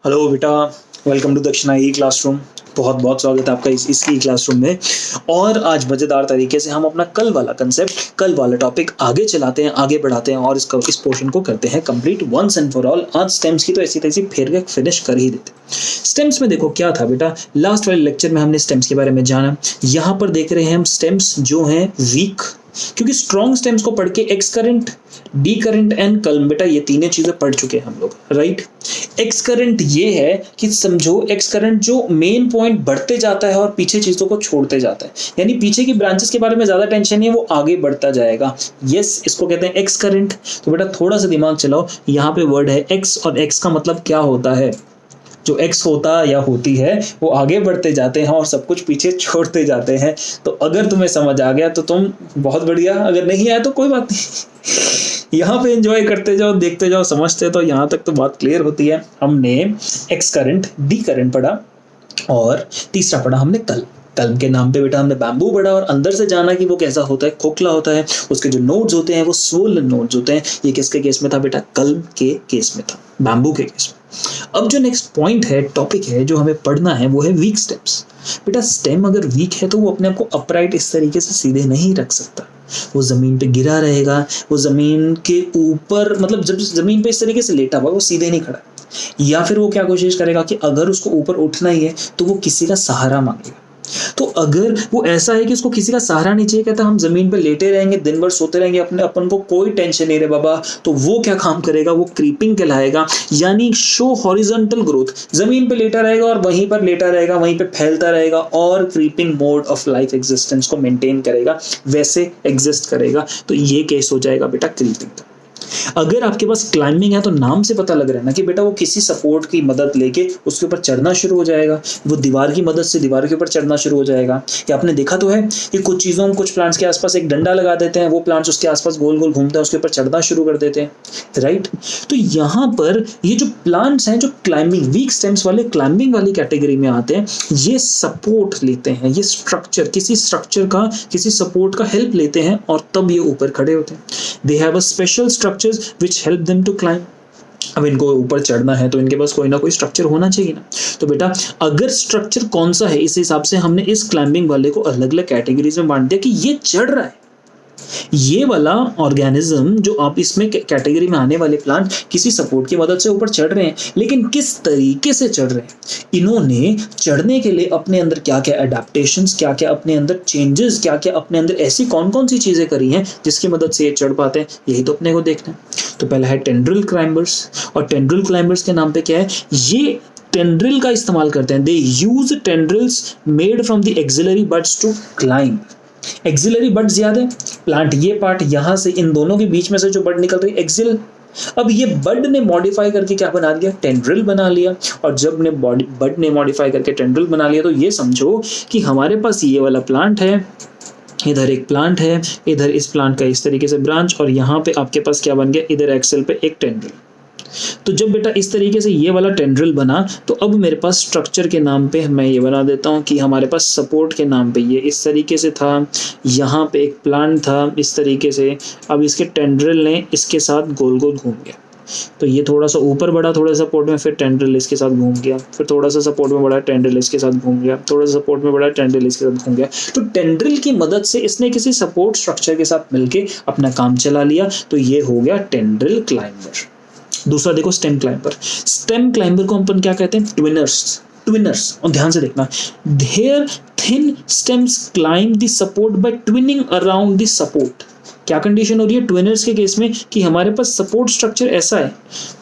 Hello बेटा, welcome to दक्षिणा ई classroom. बहुत बहुत स्वागत है आपका इस ई क्लासरूम में। और आज मज़ेदार तरीके से हम अपना कल वाला कंसेप्ट, कल वाला टॉपिक आगे चलाते हैं, आगे बढ़ाते हैं और इस पोर्शन को करते हैं complete once and for all. आज स्टेम्स की तो ऐसी तैसी फिनिश कर ही देते। स्टेम्स में देखो क्या था बेटा, लास्ट वाले लेक्चर में हमने स्टेम्स के बारे में जाना। यहाँ पर देख रहे हैं हम स्टेम्स जो हैं वीक, क्योंकि स्ट्रॉन्ग स्टेम्स को पढ़ के excurrent, decurrent and culm, बेटा ये तीनों चीजें पढ़ चुके हैं हम लोग, राइट। एक्स करंट ये है कि समझो एक्स करंट जो मेन पॉइंट बढ़ते जाता है और पीछे चीजों को छोड़ते जाता है, यानी पीछे की ब्रांचेस के बारे में ज्यादा टेंशन नहीं है, वो आगे बढ़ता जाएगा। यस, इसको कहते हैं एक्स करंट। तो बेटा थोड़ा सा दिमाग चलाओ, यहाँ पे वर्ड है एक्स और एक्स का मतलब क्या होता है। जो एक्स होता या होती है वो आगे बढ़ते जाते हैं और सब कुछ पीछे छोड़ते जाते हैं। तो अगर तुम्हें समझ आ गया तो तुम बहुत बढ़िया, अगर नहीं आया तो कोई बात नहीं। यहाँ पे एंजॉय करते जाओ, देखते जाओ, समझते तो यहाँ तक तो बात क्लियर होती है। हमने एक्स करंट, डी करंट पढ़ा और तीसरा पढ़ा हमने कल्म के नाम पे बेटा हमने बैम्बू पढ़ा और अंदर से जाना कि वो कैसा होता है, खोखला होता है, उसके जो नोड्स होते हैं वो स्वोलन नोड्स होते हैं। ये किसके केस में था बेटा, कल्म के केस में था, बैम्बू के केस में। अब जो नेक्स्ट पॉइंट है, टॉपिक है जो हमें पढ़ना है, वो है वीक स्टेम्स। बेटा स्टेम अगर वीक है तो वो अपने आप को अपराइट इस तरीके से सीधे नहीं रख सकता, वो जमीन पे गिरा रहेगा, वो जमीन के ऊपर, मतलब जब जमीन पे इस तरीके से लेटा हुआ वो सीधे नहीं खड़ा। या फिर वो क्या कोशिश करेगा कि अगर उसको ऊपर उठना ही है तो वो किसी का सहारा मांगेगा। तो अगर वो ऐसा है कि उसको किसी का सहारा नहीं चाहिए, कहता हम जमीन पे लेटे रहेंगे, दिन भर सोते रहेंगे, अपन को कोई टेंशन नहीं रहे बाबा, तो वो क्या काम करेगा, वो क्रीपिंग कहलाएगा, यानी शो हॉरिजॉन्टल ग्रोथ। जमीन पे लेटा रहेगा और वहीं पर लेटा रहेगा, वहीं पे फैलता रहेगा और creeping mode of life existence को मेंटेन करेगा, वैसे एग्जिस्ट करेगा। तो ये केस हो जाएगा बेटा क्रीपिंग का। अगर आपके पास क्लाइंबिंग है तो नाम से पता लग रहा है ना कि बेटा वो किसी सपोर्ट की मदद लेके उसके ऊपर चढ़ना शुरू हो जाएगा, वो दीवार की मदद से दीवार के ऊपर चढ़ना शुरू हो जाएगा। या आपने देखा तो है कि कुछ चीज़ों, कुछ प्लांट्स के आसपास एक डंडा लगा देते हैं, वो प्लांट्स उसके आसपास गोल गोल घूमते हैं, उसके ऊपर चढ़ना शुरू कर देते हैं, राइट। तो यहाँ पर ये जो प्लांट्स हैं जो क्लाइंबिंग, वीक स्टेम्स वाले क्लाइंबिंग वाली कैटेगरी में आते हैं, ये सपोर्ट लेते हैं, ये स्ट्रक्चर, किसी स्ट्रक्चर का, किसी सपोर्ट का हेल्प लेते हैं और तब ये ऊपर खड़े होते हैं। They have a special structures which help them to climb। अब इनको ऊपर चढ़ना है तो इनके पास कोई ना कोई स्ट्रक्चर होना चाहिए ना। तो बेटा अगर स्ट्रक्चर कौन सा है, इस हिसाब से हमने इस क्लाइंबिंग वाले को अलग अलग कैटेगरीज में बांट दिया कि ये चढ़ रहा है, ये वाला ऑर्गेनिज्म जो आप इसमें कैटेगरी में आने वाले प्लांट किसी सपोर्ट की मदद से ऊपर चढ़ रहे हैं, लेकिन किस तरीके से चढ़ रहे हैं, इन्होंने चढ़ने के लिए अपने अंदर क्या क्या एडेप्टेशंस, क्या क्या अपने अंदर चेंजेस, क्या क्या अपने अंदर ऐसी कौन कौन सी चीजें करी हैं जिसकी मदद से ये चढ़ पाते हैं, यही तो अपने को देखना है। तो पहला है टेंड्रिल क्लाइंबर्स, और टेंड्रिल क्लाइंबर्स के नाम पे क्या है, ये टेंड्रिल का इस्तेमाल करते हैं। They use tendrils made from the axillary buds to climb. Axillary buds याद है, प्लांट ये पार्ट, यहां से इन दोनों के बीच में से जो बड निकल रही है एक्सिल। अब ये बड ने मॉडिफाई करके क्या बना दिया, टेंड्रिल बना लिया। और जब ने बड ने मॉडिफाई करके टेंड्रिल बना लिया तो ये समझो कि हमारे पास ये वाला प्लांट है, इधर एक प्लांट है, इधर इस प्लांट का इस तरीके से ब्रांच, और यहाँ पे आपके पास क्या बन गया, इधर एक्सेल पे एक टेंड्रिल। तो जब बेटा इस तरीके से ये वाला टेंड्रिल बना तो अब मेरे पास स्ट्रक्चर के नाम पे मैं ये बना देता हूँ कि हमारे पास सपोर्ट के नाम पे ये इस तरीके से था, यहाँ पे एक प्लांट था इस तरीके से, अब इसके टेंड्रिल ने इसके साथ गोल गोल घूम गया, तो ये थोड़ा सा ऊपर बढ़ा थोड़ा सा सपोर्ट में, फिर टेंड्रिल इसके साथ घूम गया, फिर थोड़ा सा सपोर्ट में बढ़ा, टेंड्रिल इसके साथ घूम गया, थोड़ा सा सपोर्ट में बढ़ा, टेंड्रिल इसके साथ घूम गया। तो टेंड्रिल की मदद से इसने किसी सपोर्ट स्ट्रक्चर के साथ मिलके अपना काम चला लिया, तो ये हो गया टेंड्रिल क्लाइंबर। दूसरा देखो स्टेम क्लाइंबर। स्टेम क्लाइंबर को अपन क्या कहते हैं, ट्विनर्स। और ध्यान से देखना, there thin stems climb the support by twining around the support. क्या कंडीशन हो रही है ट्विनर्स के केस में कि हमारे पास सपोर्ट स्ट्रक्चर ऐसा है,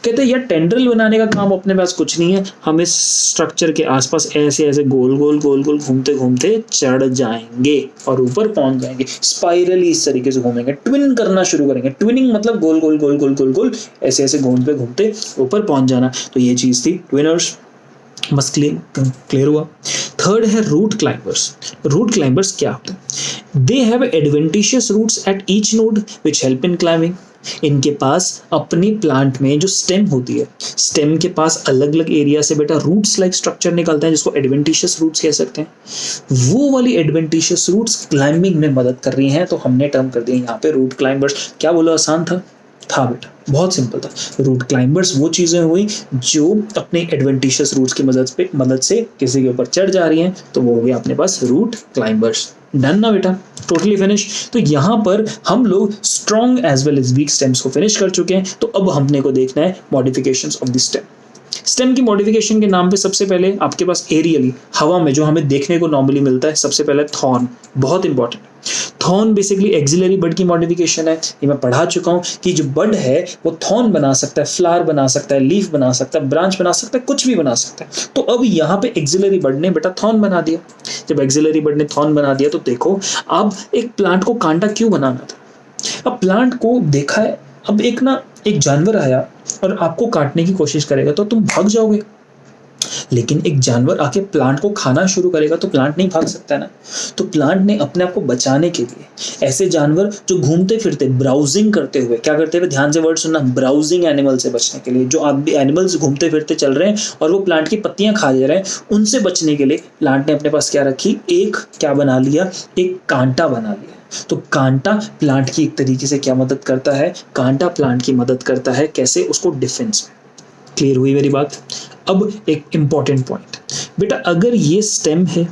कहते हैं यार टेंड्रिल बनाने का काम अपने पास कुछ नहीं है, हम इस स्ट्रक्चर के आसपास ऐसे ऐसे गोल गोल घूमते घूमते चढ़ जाएंगे और ऊपर पहुंच जाएंगे, स्पाइरली इस तरीके से घूमेंगे, ट्विन करना शुरू करेंगे। ट्विनिंग मतलब गोल गोल ऐसे ऐसे घूमते घूमते ऊपर पहुंच जाना। तो ये चीज थी ट्विनर्स। बस क्लियर हुआ। थर्ड है रूट क्लाइंबर्स। रूट क्लाइंबर्स क्या होते हैं, they have adventitious roots at each node which help in climbing. इनके पास अपनी प्लांट में जो स्टेम होती है, स्टेम के पास अलग अलग एरिया से बेटा रूट्स लाइक स्ट्रक्चर निकलते हैं जिसको एडवेंटिशियस रूट्स कह सकते हैं। वो वाली एडवेंटिशियस रूट्स क्लाइंबिंग में मदद कर रही हैं, तो हमने टर्म कर दिया यहाँ पे रूट क्लाइंबर्स। क्या बोला, आसान था, था बेटा, बहुत सिंपल था। रूट क्लाइंबर्स वो चीज़ें हुई जो अपने एडवेंटिशियस रूट्स की मदद से किसी के ऊपर चढ़ जा रही हैं, तो वो हो गया अपने पास रूट क्लाइंबर्स। डन ना बेटा, टोटली फिनिश। तो यहाँ पर हम लोग strong as well as weak stems को फिनिश कर चुके हैं। तो अब हमने को देखना है modifications of the stem. Stem की मॉडिफिकेशन के नाम पे सबसे पहले आपके पास एरियली हवा में जो हमें देखने को नॉर्मली मिलता है, सबसे पहले थॉर्न, बहुत इंपॉर्टेंट। थॉर्न बेसिकली एक्सिलरी बड की मॉडिफिकेशन है। ये मैं पढ़ा चुका हूँ कि जो बड है वो थॉर्न बना सकता है, फ्लावर बना सकता है, लीफ बना सकता है, ब्रांच बना सकता है, कुछ भी बना सकता है। तो अब यहाँ पे एक्सिलरी बड ने बेटा थॉर्न बना दिया। जब एक्सिलरी बड ने थॉर्न बना दिया तो देखो अब एक प्लांट को कांटा क्यों बनाना था। अब प्लांट को देखा है, अब एक जानवर आया और आपको काटने की कोशिश करेगा तो तुम भाग जाओगे, लेकिन एक जानवर आके प्लांट को खाना शुरू करेगा तो प्लांट नहीं भाग सकता है ना। तो प्लांट ने अपने आप को बचाने के लिए ऐसे जानवर जो घूमते फिरते ब्राउजिंग करते हुए, क्या करते हुए, ध्यान से वर्ड सुनना, ब्राउजिंग एनिमल से बचने के लिए, जो आप भी एनिमल्स घूमते फिरते चल रहे हैं और वो प्लांट की पत्तियां खा जा रहे हैं, उनसे बचने के लिए प्लांट ने अपने पास क्या रखी, एक क्या बना लिया, एक कांटा बना लिया। तो कांटा प्लांट की एक तरीके से क्या मदद करता है, कांटा प्लांट की मदद करता है कैसे, उसको डिफेंस में। क्लियर हुई मेरी बात। अब एक इंपॉर्टेंट पॉइंट बेटा, अगर ये स्टेम है,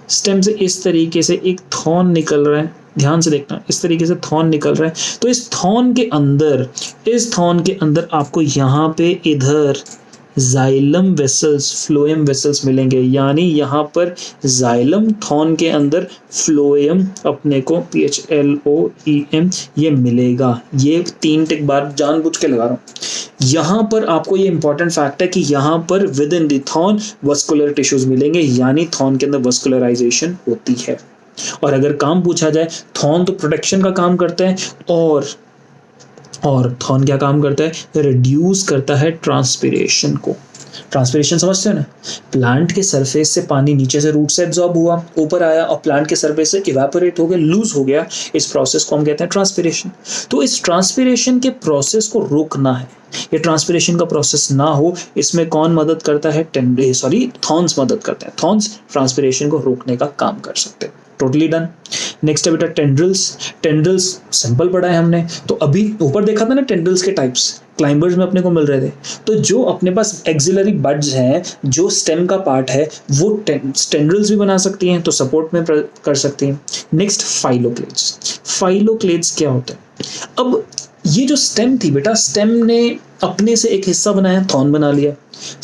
स्टेम से इस तरीके से एक थॉर्न निकल रहा है, ध्यान से देखना, इस तरीके से थॉर्न निकल रहा है, तो इस थॉर्न के अंदर आपको यहाँ पे इधर जाइलम वेसल्स, फ्लोएम वेसल्स मिलेंगे। यानी यहाँ पर जाइलम, थॉर्न के अंदर फ्लोएम अपने को PHLOEM ये मिलेगा। ये 3 टिक बार जानबूझ के लगा रहा हूँ। यहाँ पर आपको ये इंपॉर्टेंट फैक्ट है कि यहाँ पर with in the thorn vascular tissues मिलेंगे, यानी थॉर्न के अंदर वस्कुलराइजेशन होती है। और अगर काम पूछा जाए, थॉर्न तो प्रोटेक्शन का काम करता है और थॉर्न क्या काम करता है, रिड्यूस करता है ट्रांसपिरेशन को। ट्रांसपिरेशन समझते हो ना, प्लांट के सरफेस से पानी नीचे से रूट से एब्जॉर्ब हुआ, ऊपर आया और प्लांट के सरफेस से इवेपोरेट हो गया, लूज हो गया। इस प्रोसेस को हम कहते हैं ट्रांसपिरेशन। तो इस ट्रांसपिरेशन के प्रोसेस को रोकना है, ये ट्रांसपिरेशन का प्रोसेस ना हो, इसमें कौन मदद करता है, थॉर्न्स मदद करते हैं। थॉर्न्स ट्रांसपिरेशन को रोकने का काम कर सकते हैं। Totally done. नेक्स्ट है बेटा टेंड्रिल्स सिंपल पढ़ा है हमने। तो अभी ऊपर देखा था ना टेंड्रिल्स के टाइप्स, क्लाइंबर्स में अपने को मिल रहे थे। तो जो अपने पास एक्सिलरी बड्स हैं, जो स्टेम का पार्ट है, वो टेंड्रिल्स भी बना सकती हैं, तो सपोर्ट में कर सकती हैं। नेक्स्ट फाइलोक्लेट्स क्या होता है। अब ये जो स्टेम थी बेटा, स्टेम ने अपने से एक हिस्सा बनाया, थॉर्न बना लिया।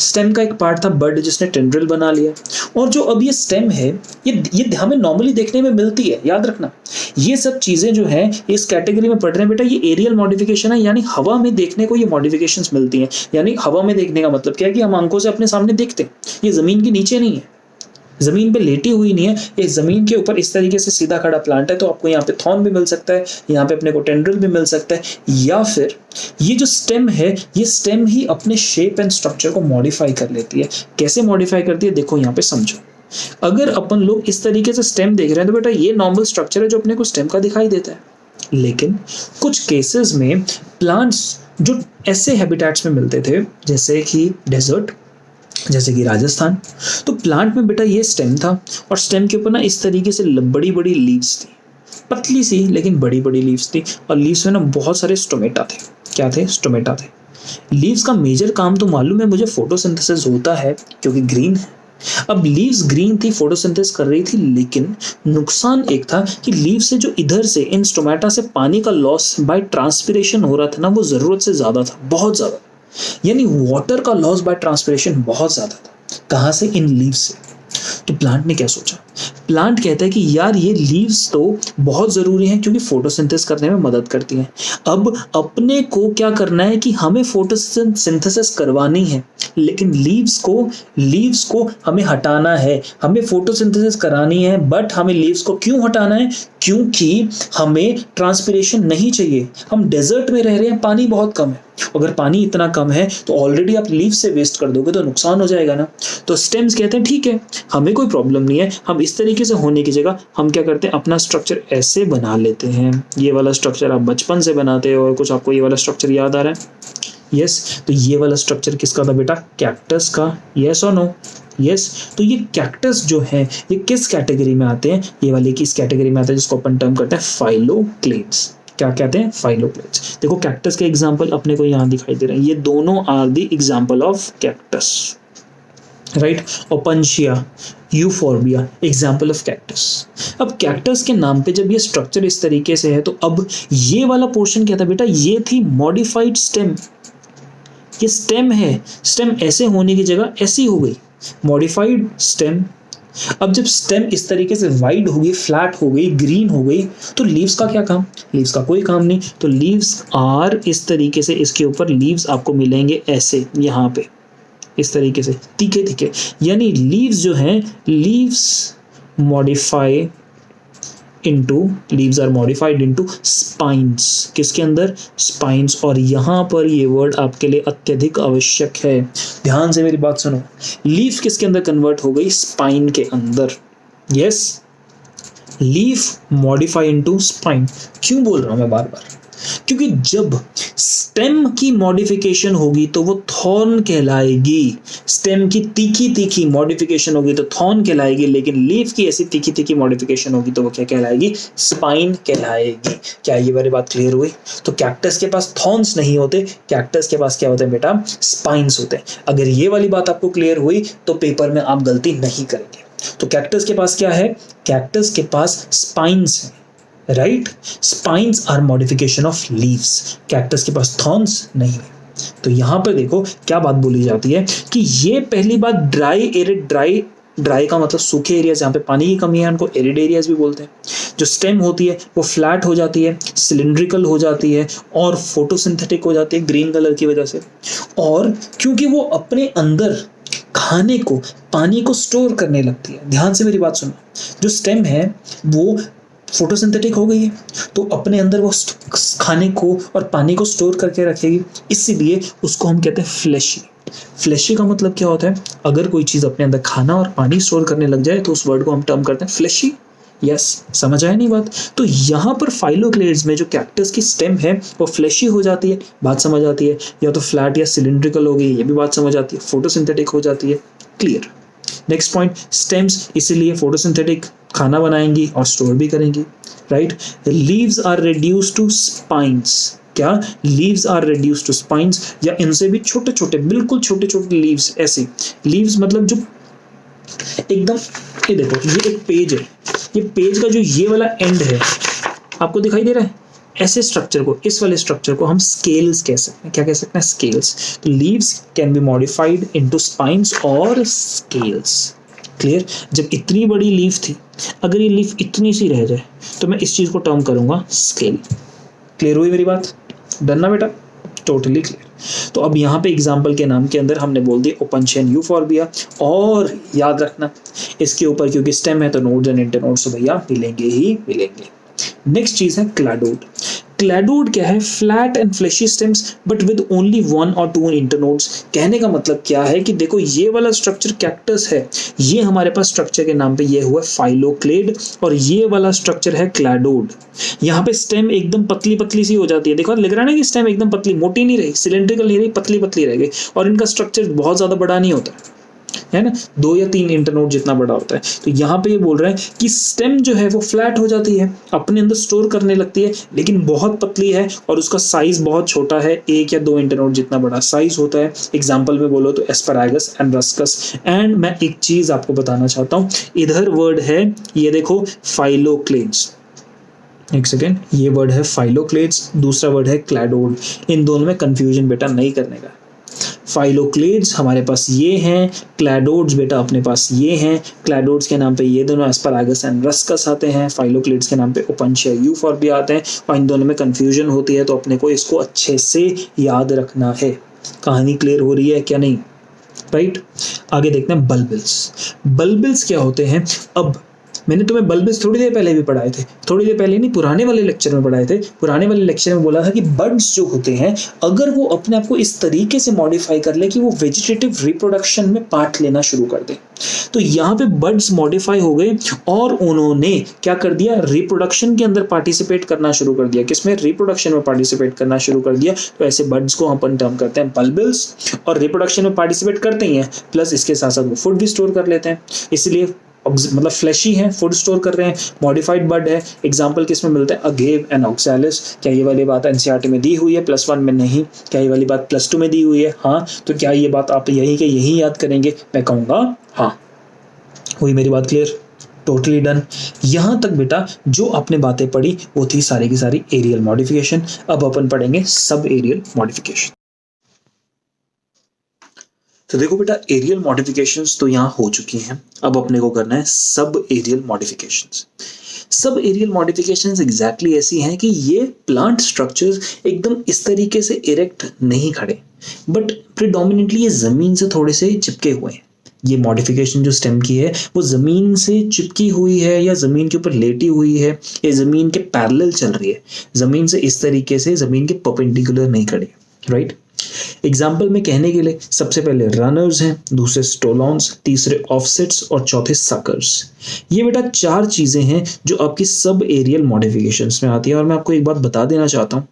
स्टेम का एक पार्ट था बड, जिसने टेंड्रिल बना लिया। और जो अब ये स्टेम है, ये हमें नॉर्मली देखने में मिलती है, याद रखना। ये सब चीजें जो है इस कैटेगरी में पढ़ रहे हैं बेटा, ये एरियल मॉडिफिकेशन है, यानी हवा में देखने को ये मॉडिफिकेशंस मिलती हैं। यानी हवा में देखने का मतलब क्या है कि हम आंखों से अपने सामने देखते हैं, ये जमीन के नीचे नहीं है, जमीन पे लेटी हुई नहीं है, ये जमीन के ऊपर इस तरीके से सीधा खड़ा प्लांट है। तो आपको यहाँ पे थॉर्न भी मिल सकता है, यहाँ पे अपने को टेंड्रिल भी मिल सकता है, या फिर ये जो स्टेम है, ये स्टेम ही अपने शेप एंड स्ट्रक्चर को मॉडिफाई कर लेती है। कैसे मॉडिफाई करती है, देखो यहाँ पे समझो। अगर अपन लोग इस तरीके से स्टेम देख रहे हैं तो बेटा ये नॉर्मल स्ट्रक्चर है जो अपने को स्टेम का दिखाई देता है। लेकिन कुछ केसेस में प्लांट्स जो ऐसे हैबिटेट्स में मिलते थे, जैसे कि डेजर्ट, जैसे कि राजस्थान, तो प्लांट में बेटा ये स्टेम था और स्टेम के ऊपर ना इस तरीके से बड़ी बड़ी लीव्स थी, पतली सी लेकिन बड़ी बड़ी लीव्स थी। और लीव्स में ना बहुत सारे स्टोमेटा थे। क्या थे, स्टोमेटा थे। लीव्स का मेजर काम तो मालूम है मुझे, फोटोसिंथेसिस होता है क्योंकि ग्रीन है। अब लीव्स ग्रीन थी, फोटोसिंथेसिस कर रही थी, लेकिन नुकसान एक था कि लीव से जो इधर से इन स्टोमेटा से पानी का लॉस बाय ट्रांसपिरेशन हो रहा था ना, वो जरूरत से ज्यादा था, बहुत ज्यादा। यानी वाटर का लॉस बाय ट्रांसपिरेशन बहुत ज्यादा था। कहां से, इन लीव्स से। तो प्लांट ने क्या सोचा, प्लांट कहता है कि यार ये लीव्स तो बहुत जरूरी हैं क्योंकि फोटोसिंथेसिस करने में मदद करती हैं। अब अपने को क्या करना है कि हमें फोटोसिंथेसिस करवानी है, लेकिन लीव्स को हमें हटाना है, हमें फोटोसिंथेसिस करानी है, बट हमें लीव्स को क्यों हटाना है, क्योंकि हमें ट्रांसपिरेशन नहीं चाहिए। हम डेजर्ट में रह रहे हैं, पानी बहुत कम है। अगर पानी इतना कम है तो ऑलरेडी आप लीव से वेस्ट कर दोगे तो नुकसान हो जाएगा ना। तो स्टेम्स कहते हैं ठीक है, हमें कोई प्रॉब्लम नहीं है, हम इस तरीके से होने की जगह हम क्या करते हैं, अपना स्ट्रक्चर ऐसे बना लेते हैं। ये वाला स्ट्रक्चर आप बचपन से बनाते हो, कुछ आपको ये वाला स्ट्रक्चर याद आ रहा है? यस। तो ये वाला स्ट्रक्चर किसका था बेटा, कैक्टस का। यस और नो? यस। तो ये कैक्टस जो है ये किस कैटेगरी में आते हैं, ये वाले किस कैटेगरी में आते हैं, जिसको अपन टर्म करते हैं फाइलोक्लेट्स। क्या कहते हैं, फाइलोक्लेड्स। देखो कैक्टस के एग्जाम्पल अपने को यहाँ दिखाई दे रहे हैं, ये दोनों are the example of cactus, right. Opuntia, euphorbia, example of cactus. अब कैक्टस के नाम पे जब ये स्ट्रक्चर इस तरीके से है, तो अब ये वाला पोर्शन क्या था बेटा, ये थी मॉडिफाइड स्टेम। ये स्टेम है, स्टेम ऐसे होने की जगह ऐसी हो गई, मॉडिफाइड स्टेम। अब जब स्टेम इस तरीके से वाइड हो गई, फ्लैट हो गई, ग्रीन हो गई, तो लीव्स का क्या काम, लीव्स का कोई काम नहीं। तो लीव्स आर इस तरीके से, इसके ऊपर लीव्स आपको मिलेंगे ऐसे, यहाँ पे इस तरीके से तीखे तीखे, यानी लीव्स जो हैं, leaves modify into, leaves are modified into spines. किसके अंदर, स्पाइन्स। और यहाँ पर ये वर्ड आपके लिए अत्यधिक आवश्यक है, ध्यान से मेरी बात सुनो। लीफ किसके अंदर कन्वर्ट हो गई, स्पाइन के अंदर। Yes, leaf modify into spine. क्यों बोल रहा हूं मैं बार बार, क्योंकि जब स्टेम की मॉडिफिकेशन होगी तो वो थॉर्न कहलाएगी। स्टेम की तीखी तीखी मॉडिफिकेशन होगी तो थॉर्न कहलाएगी, लेकिन लीफ की ऐसी तीखी तीखी मॉडिफिकेशन होगी तो वो क्या कहलाएगी, स्पाइन कहलाएगी। क्या ये वाली बात क्लियर हुई? तो कैक्टस के पास थॉर्न्स नहीं होते, कैक्टस के पास क्या होते हैं बेटा, स्पाइन्स होते हैं। अगर ये वाली बात आपको क्लियर हुई तो पेपर में आप गलती नहीं करेंगे। तो कैक्टस के पास क्या है, कैक्टस के पास स्पाइन्स है, right. Spines are modification of leaves, cactus के पास थॉर्न्स नहीं है। तो यहां पर देखो क्या बात बोली जाती है कि ये पहली बात ड्राई एरिड, ड्राई का मतलब सूखे एरिया जहाँ पे पानी की कमी है उनको एरिड एरियाज भी बोलते हैं। जो स्टेम होती है वो फ्लैट हो जाती है, सिलिंड्रिकल हो जाती है और फोटोसिंथेटिक हो जाती है ग्रीन कलर की वजह से। और क्योंकि वो अपने अंदर खाने को, पानी को स्टोर करने लगती है। ध्यान से मेरी बात सुनो, जो स्टेम है वो फोटोसिंथेटिक हो गई है तो अपने अंदर वो खाने को और पानी को स्टोर करके रखेगी, इसीलिए उसको हम कहते हैं फ्लैशी। फ्लैशी का मतलब क्या होता है, अगर कोई चीज़ अपने अंदर खाना और पानी स्टोर करने लग जाए तो उस वर्ड को हम टर्म करते हैं फ्लैशी। यस, समझ आया नहीं बात? तो यहाँ पर फाइलोक्लेड्स में जो कैक्टस की स्टेम है वो फ्लैशी हो जाती है, बात समझ आती है। या तो फ्लैट या सिलिंड्रिकल हो गई, ये भी बात समझ आती है। फोटोसिंथेटिक हो जाती है, क्लियर। नेक्स्ट पॉइंट, स्टेम्स इसीलिए फोटोसिंथेटिक, खाना बनाएंगी और स्टोर भी करेंगी, right. Leaves are reduced to spines. क्या, leaves are reduced to spines, या इनसे भी छोटे छोटे, बिल्कुल छोटे छोटे लीव्स। ऐसे लीव्स मतलब जो एकदम, ये देखो ये एक पेज है, ये पेज का जो ये वाला एंड है आपको दिखाई दे रहा है, ऐसे स्ट्रक्चर को, इस वाले स्ट्रक्चर को हम स्केल्स कह सकते हैं। क्या कह सकते हैं, स्केल्स। तो leaves can be modified into spines और स्केल्स, क्लियर। जब इतनी बड़ी लीफ थी, अगर ये लीफ इतनी सी रह जाए तो मैं इस चीज को टर्म करूंगा स्केल। क्लियर हुई मेरी बात? डन ना बेटा? Totally clear. तो अब यहाँ पे एग्जाम्पल के नाम के अंदर हमने बोल दिया ओपनशियन यूफोर्बिया, और याद रखना इसके ऊपर क्योंकि स्टेम है तो नोड्स एंड इंटरनोड्स तो भैया मिलेंगे ही मिलेंगे। नेक्स्ट चीज है क्लैडोड। क्लैडोड क्या है, flat and fleshy stems but with only 1 or 2 internodes. कहने का मतलब क्या है कि देखो ये वाला स्ट्रक्चर कैक्टस है, ये हमारे पास स्ट्रक्चर के नाम पे ये हुआ फाइलोक्लेड, और ये वाला स्ट्रक्चर है क्लैडोड। यहाँ पे स्टेम एकदम पतली पतली सी हो जाती है, देखो लग रहा है ना कि स्टेम एकदम पतली, मोटी नहीं रही, सिलेंड्रिकल नहीं रही, पतली पतली रह गई, और इनका स्ट्रक्चर बहुत ज्यादा बड़ा नहीं होता है ना, 2 या 3 इंटरनोड जितना बड़ा होता है। तो यहाँ पे ये बोल रहे हैं कि स्टेम जो है वो फ्लैट हो जाती है, अपने अंदर स्टोर करने लगती है, लेकिन बहुत पतली है और उसका साइज बहुत छोटा है, 1 या 2 इंटरनोड जितना बड़ा साइज होता है। एग्जाम्पल में बोलो तो एस्पैरागस एंड रस्कस। एंड मैं एक चीज आपको बताना चाहता हूँ, इधर वर्ड है ये देखो फाइलोक्लेड्स, एक सेकेंड, ये वर्ड है फाइलोक्लेड्स, दूसरा वर्ड है क्लैडोड। इन दोनों में कंफ्यूजन बेटा नहीं करने का। फाइलोक्लेड्स हमारे पास ये हैं, क्लैडोड्स बेटा अपने पास ये हैं। क्लैडोड्स के नाम पे ये दोनों एस्पैरागस एंड रस्कस आते हैं, फाइलोक्लेड्स के नाम पे ओपनशिया यूफोर्बिया आते हैं, और इन दोनों में कंफ्यूजन होती है तो अपने को इसको अच्छे से याद रखना है। कहानी क्लियर हो रही है क्या नहीं, राइट। आगे देखते हैं बल्बिल्स। बल्बिल्स क्या होते हैं, अब मैंने तुम्हें बल्बिल्स थोड़ी देर पहले भी पढ़ाए थे, थोड़ी देर पहले नहीं, पुराने वाले लेक्चर में पढ़ाए थे। पुराने वाले लेक्चर में बोला था कि बर्ड्स जो होते हैं अगर वो अपने आप को इस तरीके से मॉडिफाई कर ले कि वो वेजिटेटिव रिप्रोडक्शन में पार्ट लेना शुरू कर दे, तो यहाँ पे बर्ड्स मॉडिफाई हो गए और उन्होंने क्या कर दिया, रिप्रोडक्शन के अंदर पार्टिसिपेट करना शुरू कर दिया। किसमें, रिप्रोडक्शन में पार्टिसिपेट करना शुरू कर दिया। तो ऐसे बर्ड्स को अपन टर्म करते हैं बल्बिल्स, और रिप्रोडक्शन में पार्टिसिपेट करते ही हैं, प्लस इसके साथ साथ वो फूड भी स्टोर कर लेते हैं, इसलिए मतलब फ्लैशी हैं, फूड स्टोर कर रहे हैं, मॉडिफाइड बड है, एग्जाम्पल किस में मिलता है, अगेव एंड ऑक्सैलिस। क्या ये वाली बात एनसीईआरटी में दी हुई है +1 में? नहीं। क्या ये वाली बात +2 में दी हुई है? हाँ। तो क्या ये बात आप यही के यही याद करेंगे? मैं कहूँगा हाँ। हुई मेरी बात क्लियर? Totally done. यहां तक बेटा जो आपने बातें पढ़ी वो थी सारी की सारी एरियल मॉडिफिकेशन। अब अपन पढ़ेंगे सब एरियल मॉडिफिकेशन। तो देखो बेटा, एरियल मॉडिफिकेशंस तो यहाँ हो चुकी हैं, अब अपने को करना है सब एरियल मॉडिफिकेशंस। सब एरियल मॉडिफिकेशंस एग्जैक्टली ऐसी हैं कि ये प्लांट स्ट्रक्चर्स एकदम इस तरीके से इरेक्ट नहीं खड़े, बट प्रिडोमिनेटली ये जमीन से थोड़े से चिपके हुए हैं। ये मॉडिफिकेशन जो स्टेम की है वो जमीन से चिपकी हुई है या जमीन के ऊपर लेटी हुई है या जमीन के पैरेलल चल रही है, जमीन से इस तरीके से जमीन के परपेंडिकुलर नहीं खड़ी, राइट। एग्जाम्पल में कहने के लिए सबसे पहले रनर्स हैं, दूसरे स्टोलॉन्स, तीसरे ऑफसेट्स और चौथे सकर्स। ये बेटा 4 चीजें हैं जो आपकी सब एरियल मॉडिफिकेशंस में आती है। और मैं आपको एक बात बता देना चाहता हूँ,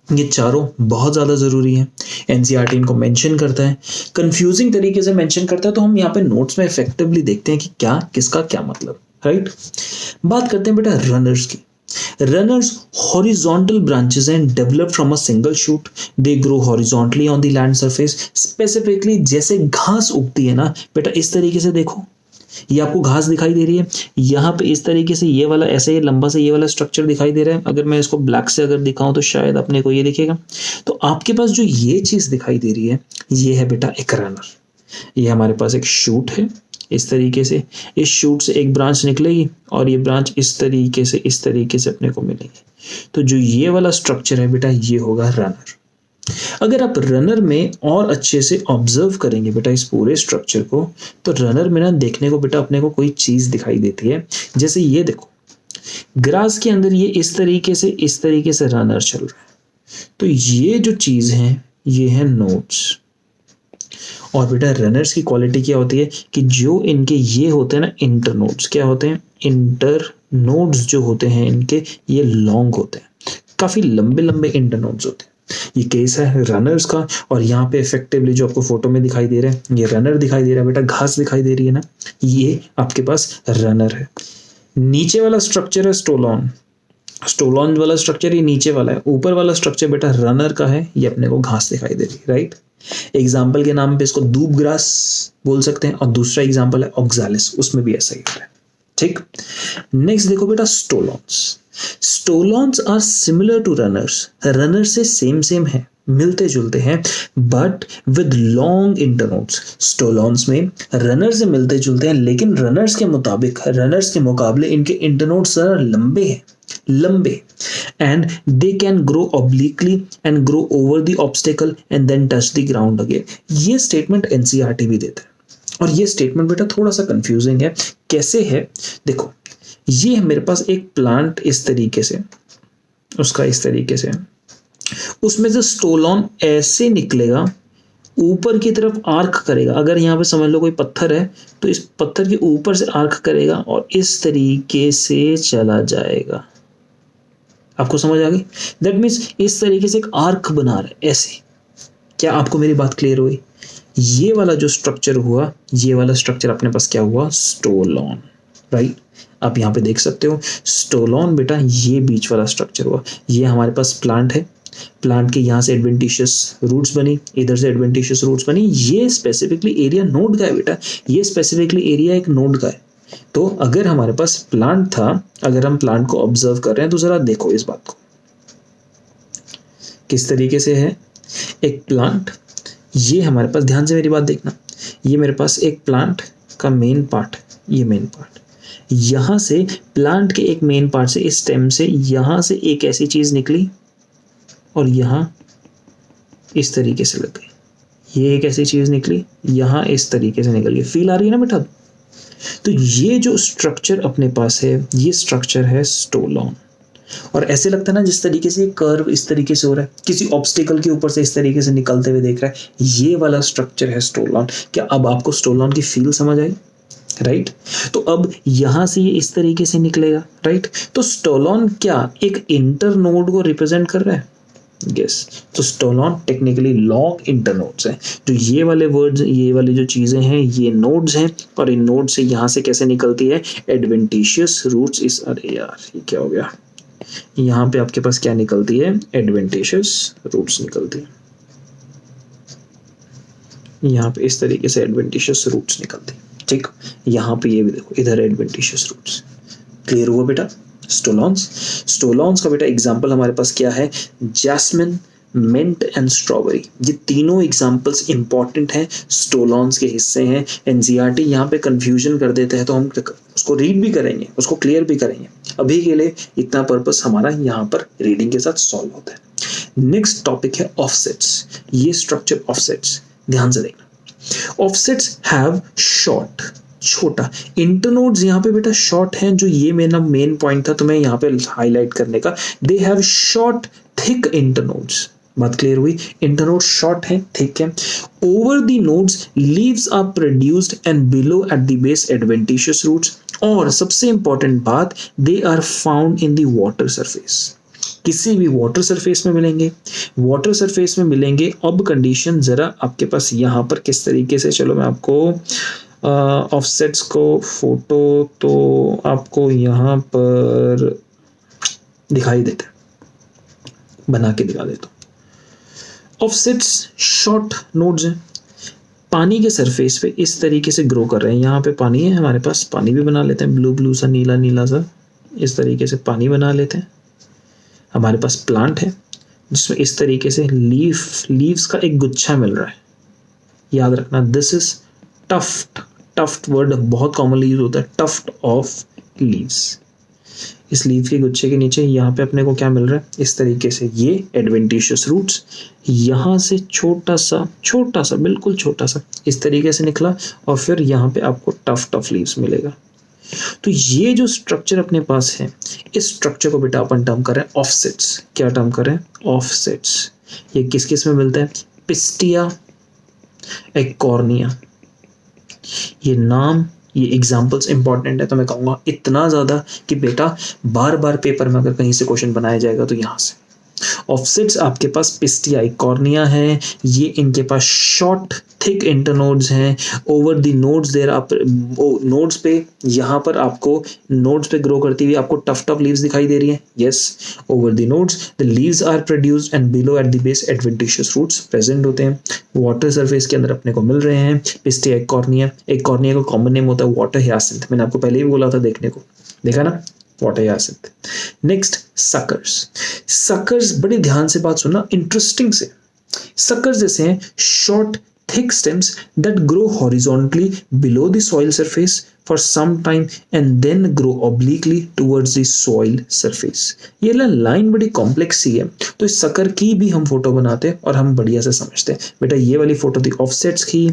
ये चारों बहुत ज़्यादा ज़रूरी हैं। एनसीईआरटी इनको मेंशन करता है, कंफ्यूजिंग तरीके से मेंशन करता है, तो हम यहाँ पे नोट्स में इफेक्टिवली देखते हैं कि क्या किसका क्या मतलब, राइट। बात करते हैं बेटा रनर्स की। Runners horizontal branches and develop from a single shoot. They grow horizontally on the land surface. Specifically जैसे घास उगती है ना बेटा, इस तरीके से देखो, ये आपको घास दिखाई दे रही है, यहाँ पे इस तरीके से ये वाला ऐसे लंबा से ये वाला स्ट्रक्चर दिखाई दे रहा है। अगर मैं इसको ब्लैक से अगर दिखाऊं तो शायद अपने को ये दिखेगा। तो आपके पास जो ये चीज दिखाई दे रही है ये है बेटा एक रनर। ये हमारे पास एक शूट है, इस तरीके से इस शूट से एक ब्रांच निकलेगी और ये ब्रांच इस तरीके से अपने को मिलेगी। तो जो ये वाला स्ट्रक्चर है बेटा ये होगा रनर। अगर आप रनर में और अच्छे से ऑब्जर्व करेंगे बेटा इस पूरे स्ट्रक्चर को, तो रनर में ना देखने को बेटा अपने को कोई चीज दिखाई देती है। जैसे ये देखो, ग्रास के अंदर ये इस तरीके से रनर चल रहा है। तो ये जो चीज है ये है नोड्स। और बेटा रनर्स की क्वालिटी क्या होती है कि जो इनके ये होते हैं ना इंटर नोड्स, क्या होते हैं, इंटर नोड्स जो होते हैं इनके ये लॉन्ग होते हैं, काफी लंबे लंबे इंटर नोड्स होते हैं। ये केस है रनर्स का। और यहाँ पे इफेक्टिवली जो आपको फोटो में दिखाई दे रहा है ये रनर दिखाई दे रहा है बेटा, घास दिखाई दे रही है ना, ये आपके पास रनर है। नीचे वाला स्ट्रक्चर है स्टोलॉन। स्टोलॉन वाला स्ट्रक्चर ये नीचे वाला है, ऊपर वाला स्ट्रक्चर बेटा रनर का है, ये अपने को घास दिखाई दे रही है, राइट। एग्जाम्पल के नाम पे इसको दूब ग्रास बोल सकते हैं, और दूसरा एग्जाम्पल है ऑक्सालिस, उसमें भी ऐसा ही है, ठीक। नेक्स्ट देखो बेटा stolons. Stolons are similar to runners. Runner से सेम है, मिलते जुलते हैं, but with long internodes. Stolons में रनर से मिलते जुलते हैं, लेकिन रनर्स के मुकाबले इनके इंटरनोड्स लंबे and they can grow obliquely and grow over the obstacle and then touch the ground again। ये स्टेटमेंट एनसीईआरटी भी देता है। और ये स्टेटमेंट बेटा थोड़ा सा कंफ्यूजिंग है। कैसे है देखो, ये है मेरे पास एक प्लांट इस तरीके से, उसका इस तरीके से, उसमें से स्टोलॉन ऐसे निकलेगा, ऊपर की तरफ आर्क करेगा। अगर यहाँ पे समझ लो कोई पत्थर है तो इस पत्थर के ऊपर से आर्क करेगा और इस तरीके से चला जाएगा। आपको समझ आ गई? दैट मीन्स इस तरीके से एक आर्क बना रहा है ऐसे। क्या आपको मेरी बात क्लियर हुई? ये वाला जो स्ट्रक्चर हुआ, ये वाला स्ट्रक्चर अपने पास क्या हुआ, स्टोलॉन, राइट। आप यहाँ पे देख सकते हो स्टोलॉन बेटा, ये बीच वाला स्ट्रक्चर हुआ। ये हमारे पास प्लांट है, प्लांट के यहाँ से एडवेंटिशियस रूट्स बनी, इधर से एडवेंटिशियस रूट्स बनी। ये स्पेसिफिकली एरिया नोड का है बेटा, ये स्पेसिफिकली एरिया एक नोड का है। तो अगर हमारे पास प्लांट था, अगर हम प्लांट को ऑब्जर्व कर रहे हैं तो जरा देखो इस बात को, किस तरीके से है एक प्लांट। ये हमारे पास, ध्यान से मेरी बात देखना, ये मेरे पास एक प्लांट का मेन पार्ट, ये मेन पार्ट, यहाँ से प्लांट के एक मेन पार्ट से, इस स्टेम से यहाँ से एक ऐसी चीज निकली और यहाँ इस तरीके से लग गई। ये एक ऐसी चीज निकली, यहाँ इस तरीके से निकल गई। फील आ रही है ना बेटा? तो ये जो स्ट्रक्चर अपने पास है, ये स्ट्रक्चर है स्टोलॉन। और ऐसे लगता है ना जिस तरीके से ये कर्व इस तरीके से हो रहा है, किसी ऑब्स्टिकल के ऊपर से इस तरीके से निकलते हुए देख रहा है, ये वाला स्ट्रक्चर है स्टोलॉन। क्या अब आपको स्टोलॉन की फील समझ आई? राइट। तो अब यहां से ये इस तरीके से निकलेगा, राइट। तो स्टोलॉन क्या एक इंटर नोड को रिप्रेजेंट कर रहा है? यस, तो स्टोलॉन टेक्निकली लॉन्ग इंटरनोड्स हैं। जो ये वाले वर्ड्स, ये वाली जो चीज़ें हैं, ये नोड्स हैं, और इन नोड से यहाँ से कैसे निकलती है एडवेंटिशियस रूट्स। इस अरे यार ये क्या हो गया, यहाँ पे आपके पास क्या निकलती है एडवेंटिशियस रूट्स निकलती है, यहाँ पे इस तरीके से एडवेंटिशियस रूट्स निकलती है। ठीक, यहाँ पे ये भी देखो, इधर एडवेंटिशियस रूट्स। क्लियर हुआ बेटा? स्टोलॉन्स का बेटा एग्जाम्पल हमारे पास क्या है, जैस्मिन, मिंट एंड स्ट्रॉबेरी। ये तीनों एग्जाम्पल्स इंपॉर्टेंट हैं, स्टोलॉन्स के हिस्से हैं। एनसीईआरटी यहाँ पे कंफ्यूजन कर देते हैं, तो हम उसको रीड भी करेंगे, उसको क्लियर भी करेंगे। अभी के लिए इतना पर्पस हमारा यहाँ पर रीडिंग के साथ सॉल्व होता है। नेक्स्ट टॉपिक है ऑफसेट्स। ये स्ट्रक्चर ऑफसेट्स, ध्यान से देखना। ऑफसेट्स हैव शॉर्ट, छोटा, इंटरनोड्स यहाँ पे बेटा शॉर्ट हैं, जो ये मेरा मेन पॉइंट था तुम्हें यहाँ पे हाईलाइट करने का। They have short thick internodes. बात क्लियर हुई? इंटरनोड शॉर्ट है, थिक है। Over the nodes leaves are produced and below at the base adventitious roots. और सबसे इंपॉर्टेंट बात, they are found in the water surface. किसी भी वाटर सरफेस में मिलेंगे, वाटर सरफेस में मिलेंगे। अब कंडीशन जरा आपके पास यहाँ पर किस तरीके से, चलो मैं आपको ऑफसेट्स को फोटो तो आपको यहाँ पर दिखाई देते, बना के दिखा देता हूँ। ऑफसेट्स शॉर्ट नोड्स हैं, पानी के सरफेस पे इस तरीके से ग्रो कर रहे हैं। यहाँ पे पानी है हमारे पास, पानी भी बना लेते हैं, ब्लू ब्लू सा, नीला नीला सा, इस तरीके से पानी बना लेते हैं। हमारे पास प्लांट है जिसमें इस तरीके से लीव्स का एक गुच्छा मिल रहा है। याद रखना, this is tuft. Tuft word बहुत कॉमनली यूज होता है, टफ्ट ऑफ लीव्स। इस लीव के गुच्छे के नीचे यहाँ पे अपने को क्या मिल रहा है, इस तरीके से ये एडवेंटिशियस रूट्स। यहाँ से छोटा सा बिल्कुल छोटा सा इस तरीके से निकला, और फिर यहाँ पे आपको टफ्ट ऑफ लीव्स मिलेगा। तो ये जो स्ट्रक्चर अपने पास है, इस स्ट्रक्चर को बेटा अपन टर्म करें ऑफसेट्स। क्या टर्म करें? ऑफसेट्स। ये किस किस में मिलता है? पिस्टिया, एकॉर्निया। ये नाम, ये एग्जाम्पल्स इंपॉर्टेंट है, तो मैं कहूँगा इतना ज़्यादा कि बेटा बार बार पेपर में अगर कहीं से क्वेश्चन बनाया जाएगा तो यहाँ से। ऑफसेट्स आपके पास पिस्टिया, कॉर्निया है, ये इनके पास शॉर्ट थिक इंटरनोड्स हैं। ओवर द नोड्स देयर आप नोड्स पे, यहाँ पर आपको नोड्स पे ग्रो करती हुई आपको टफ्ट ऑफ लीव्स दिखाई दे रही है। Yes, over the nodes the leaves are produced and below at the base adventitious roots present होते हैं। वाटर सरफेस के अंदर अपने को मिल रहे हैं। पिस्टिया, एक कॉर्निया का कॉमन नेम होता है वाटर हियासिंथ। मैंने आपको पहले ही बोला था देखने को, देखा ना, वाटर हियासिंथ। नेक्स्ट सकर्स, बड़े ध्यान से बात सुनना, इंटरेस्टिंग से। सकर्स जैसे हैं short thick stems that grow horizontally below the soil surface for some time and then grow obliquely towards the soil surface। ये लाइन बड़ी कॉम्प्लेक्स सी है, तो इस सकर की भी हम फोटो बनाते हैं और हम बढ़िया से समझते हैं। बेटा ये वाली फोटो थी ऑफसेट्स की,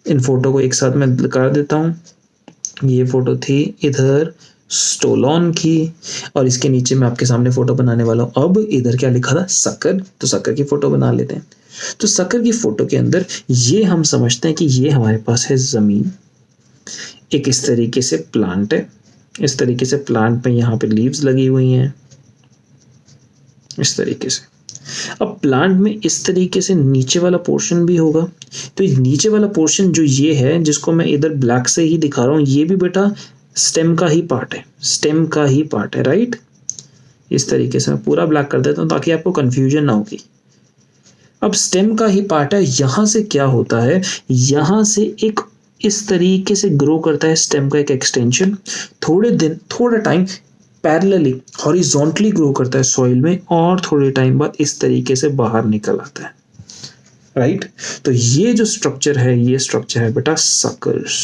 इन फोटो को एक साथ मैं कर देता हूँ। ये फोटो थी इधर स्टोलॉन की, और इसके नीचे मैं आपके सामने फोटो बनाने वाला हूँ। अब इधर क्या लिखा था? सकर, तो सकर की फोटो बना लेते हैं। तो सकर की फोटो के अंदर ये हम समझते हैं कि ये हमारे पास है जमीन, एक इस तरीके से प्लांट है, इस तरीके से प्लांट पे यहाँ पे लीव्स लगी हुई हैं इस तरीके से। अब प्लांट में इस तरीके से नीचे वाला पोर्शन भी होगा, तो नीचे वाला पोर्शन जो ये है, जिसको मैं इधर ब्लैक से ही दिखा रहा हूँ, ये भी बेटा स्टेम का ही पार्ट है, स्टेम का ही पार्ट है, राइट। इस तरीके से मैं पूरा ब्लैक कर देता हूँ ताकि आपको कंफ्यूजन ना होगी। अब स्टेम का ही पार्ट है, यहाँ से क्या होता है, यहाँ से एक इस तरीके से ग्रो करता है स्टेम का एक एक्सटेंशन, थोड़ा टाइम पैरेलली हॉरिजॉन्टली ग्रो करता है सॉइल में, और थोड़े टाइम बाद इस तरीके से बाहर निकल आता है, राइट। तो ये जो स्ट्रक्चर है, ये स्ट्रक्चर है बेटा सकर्स।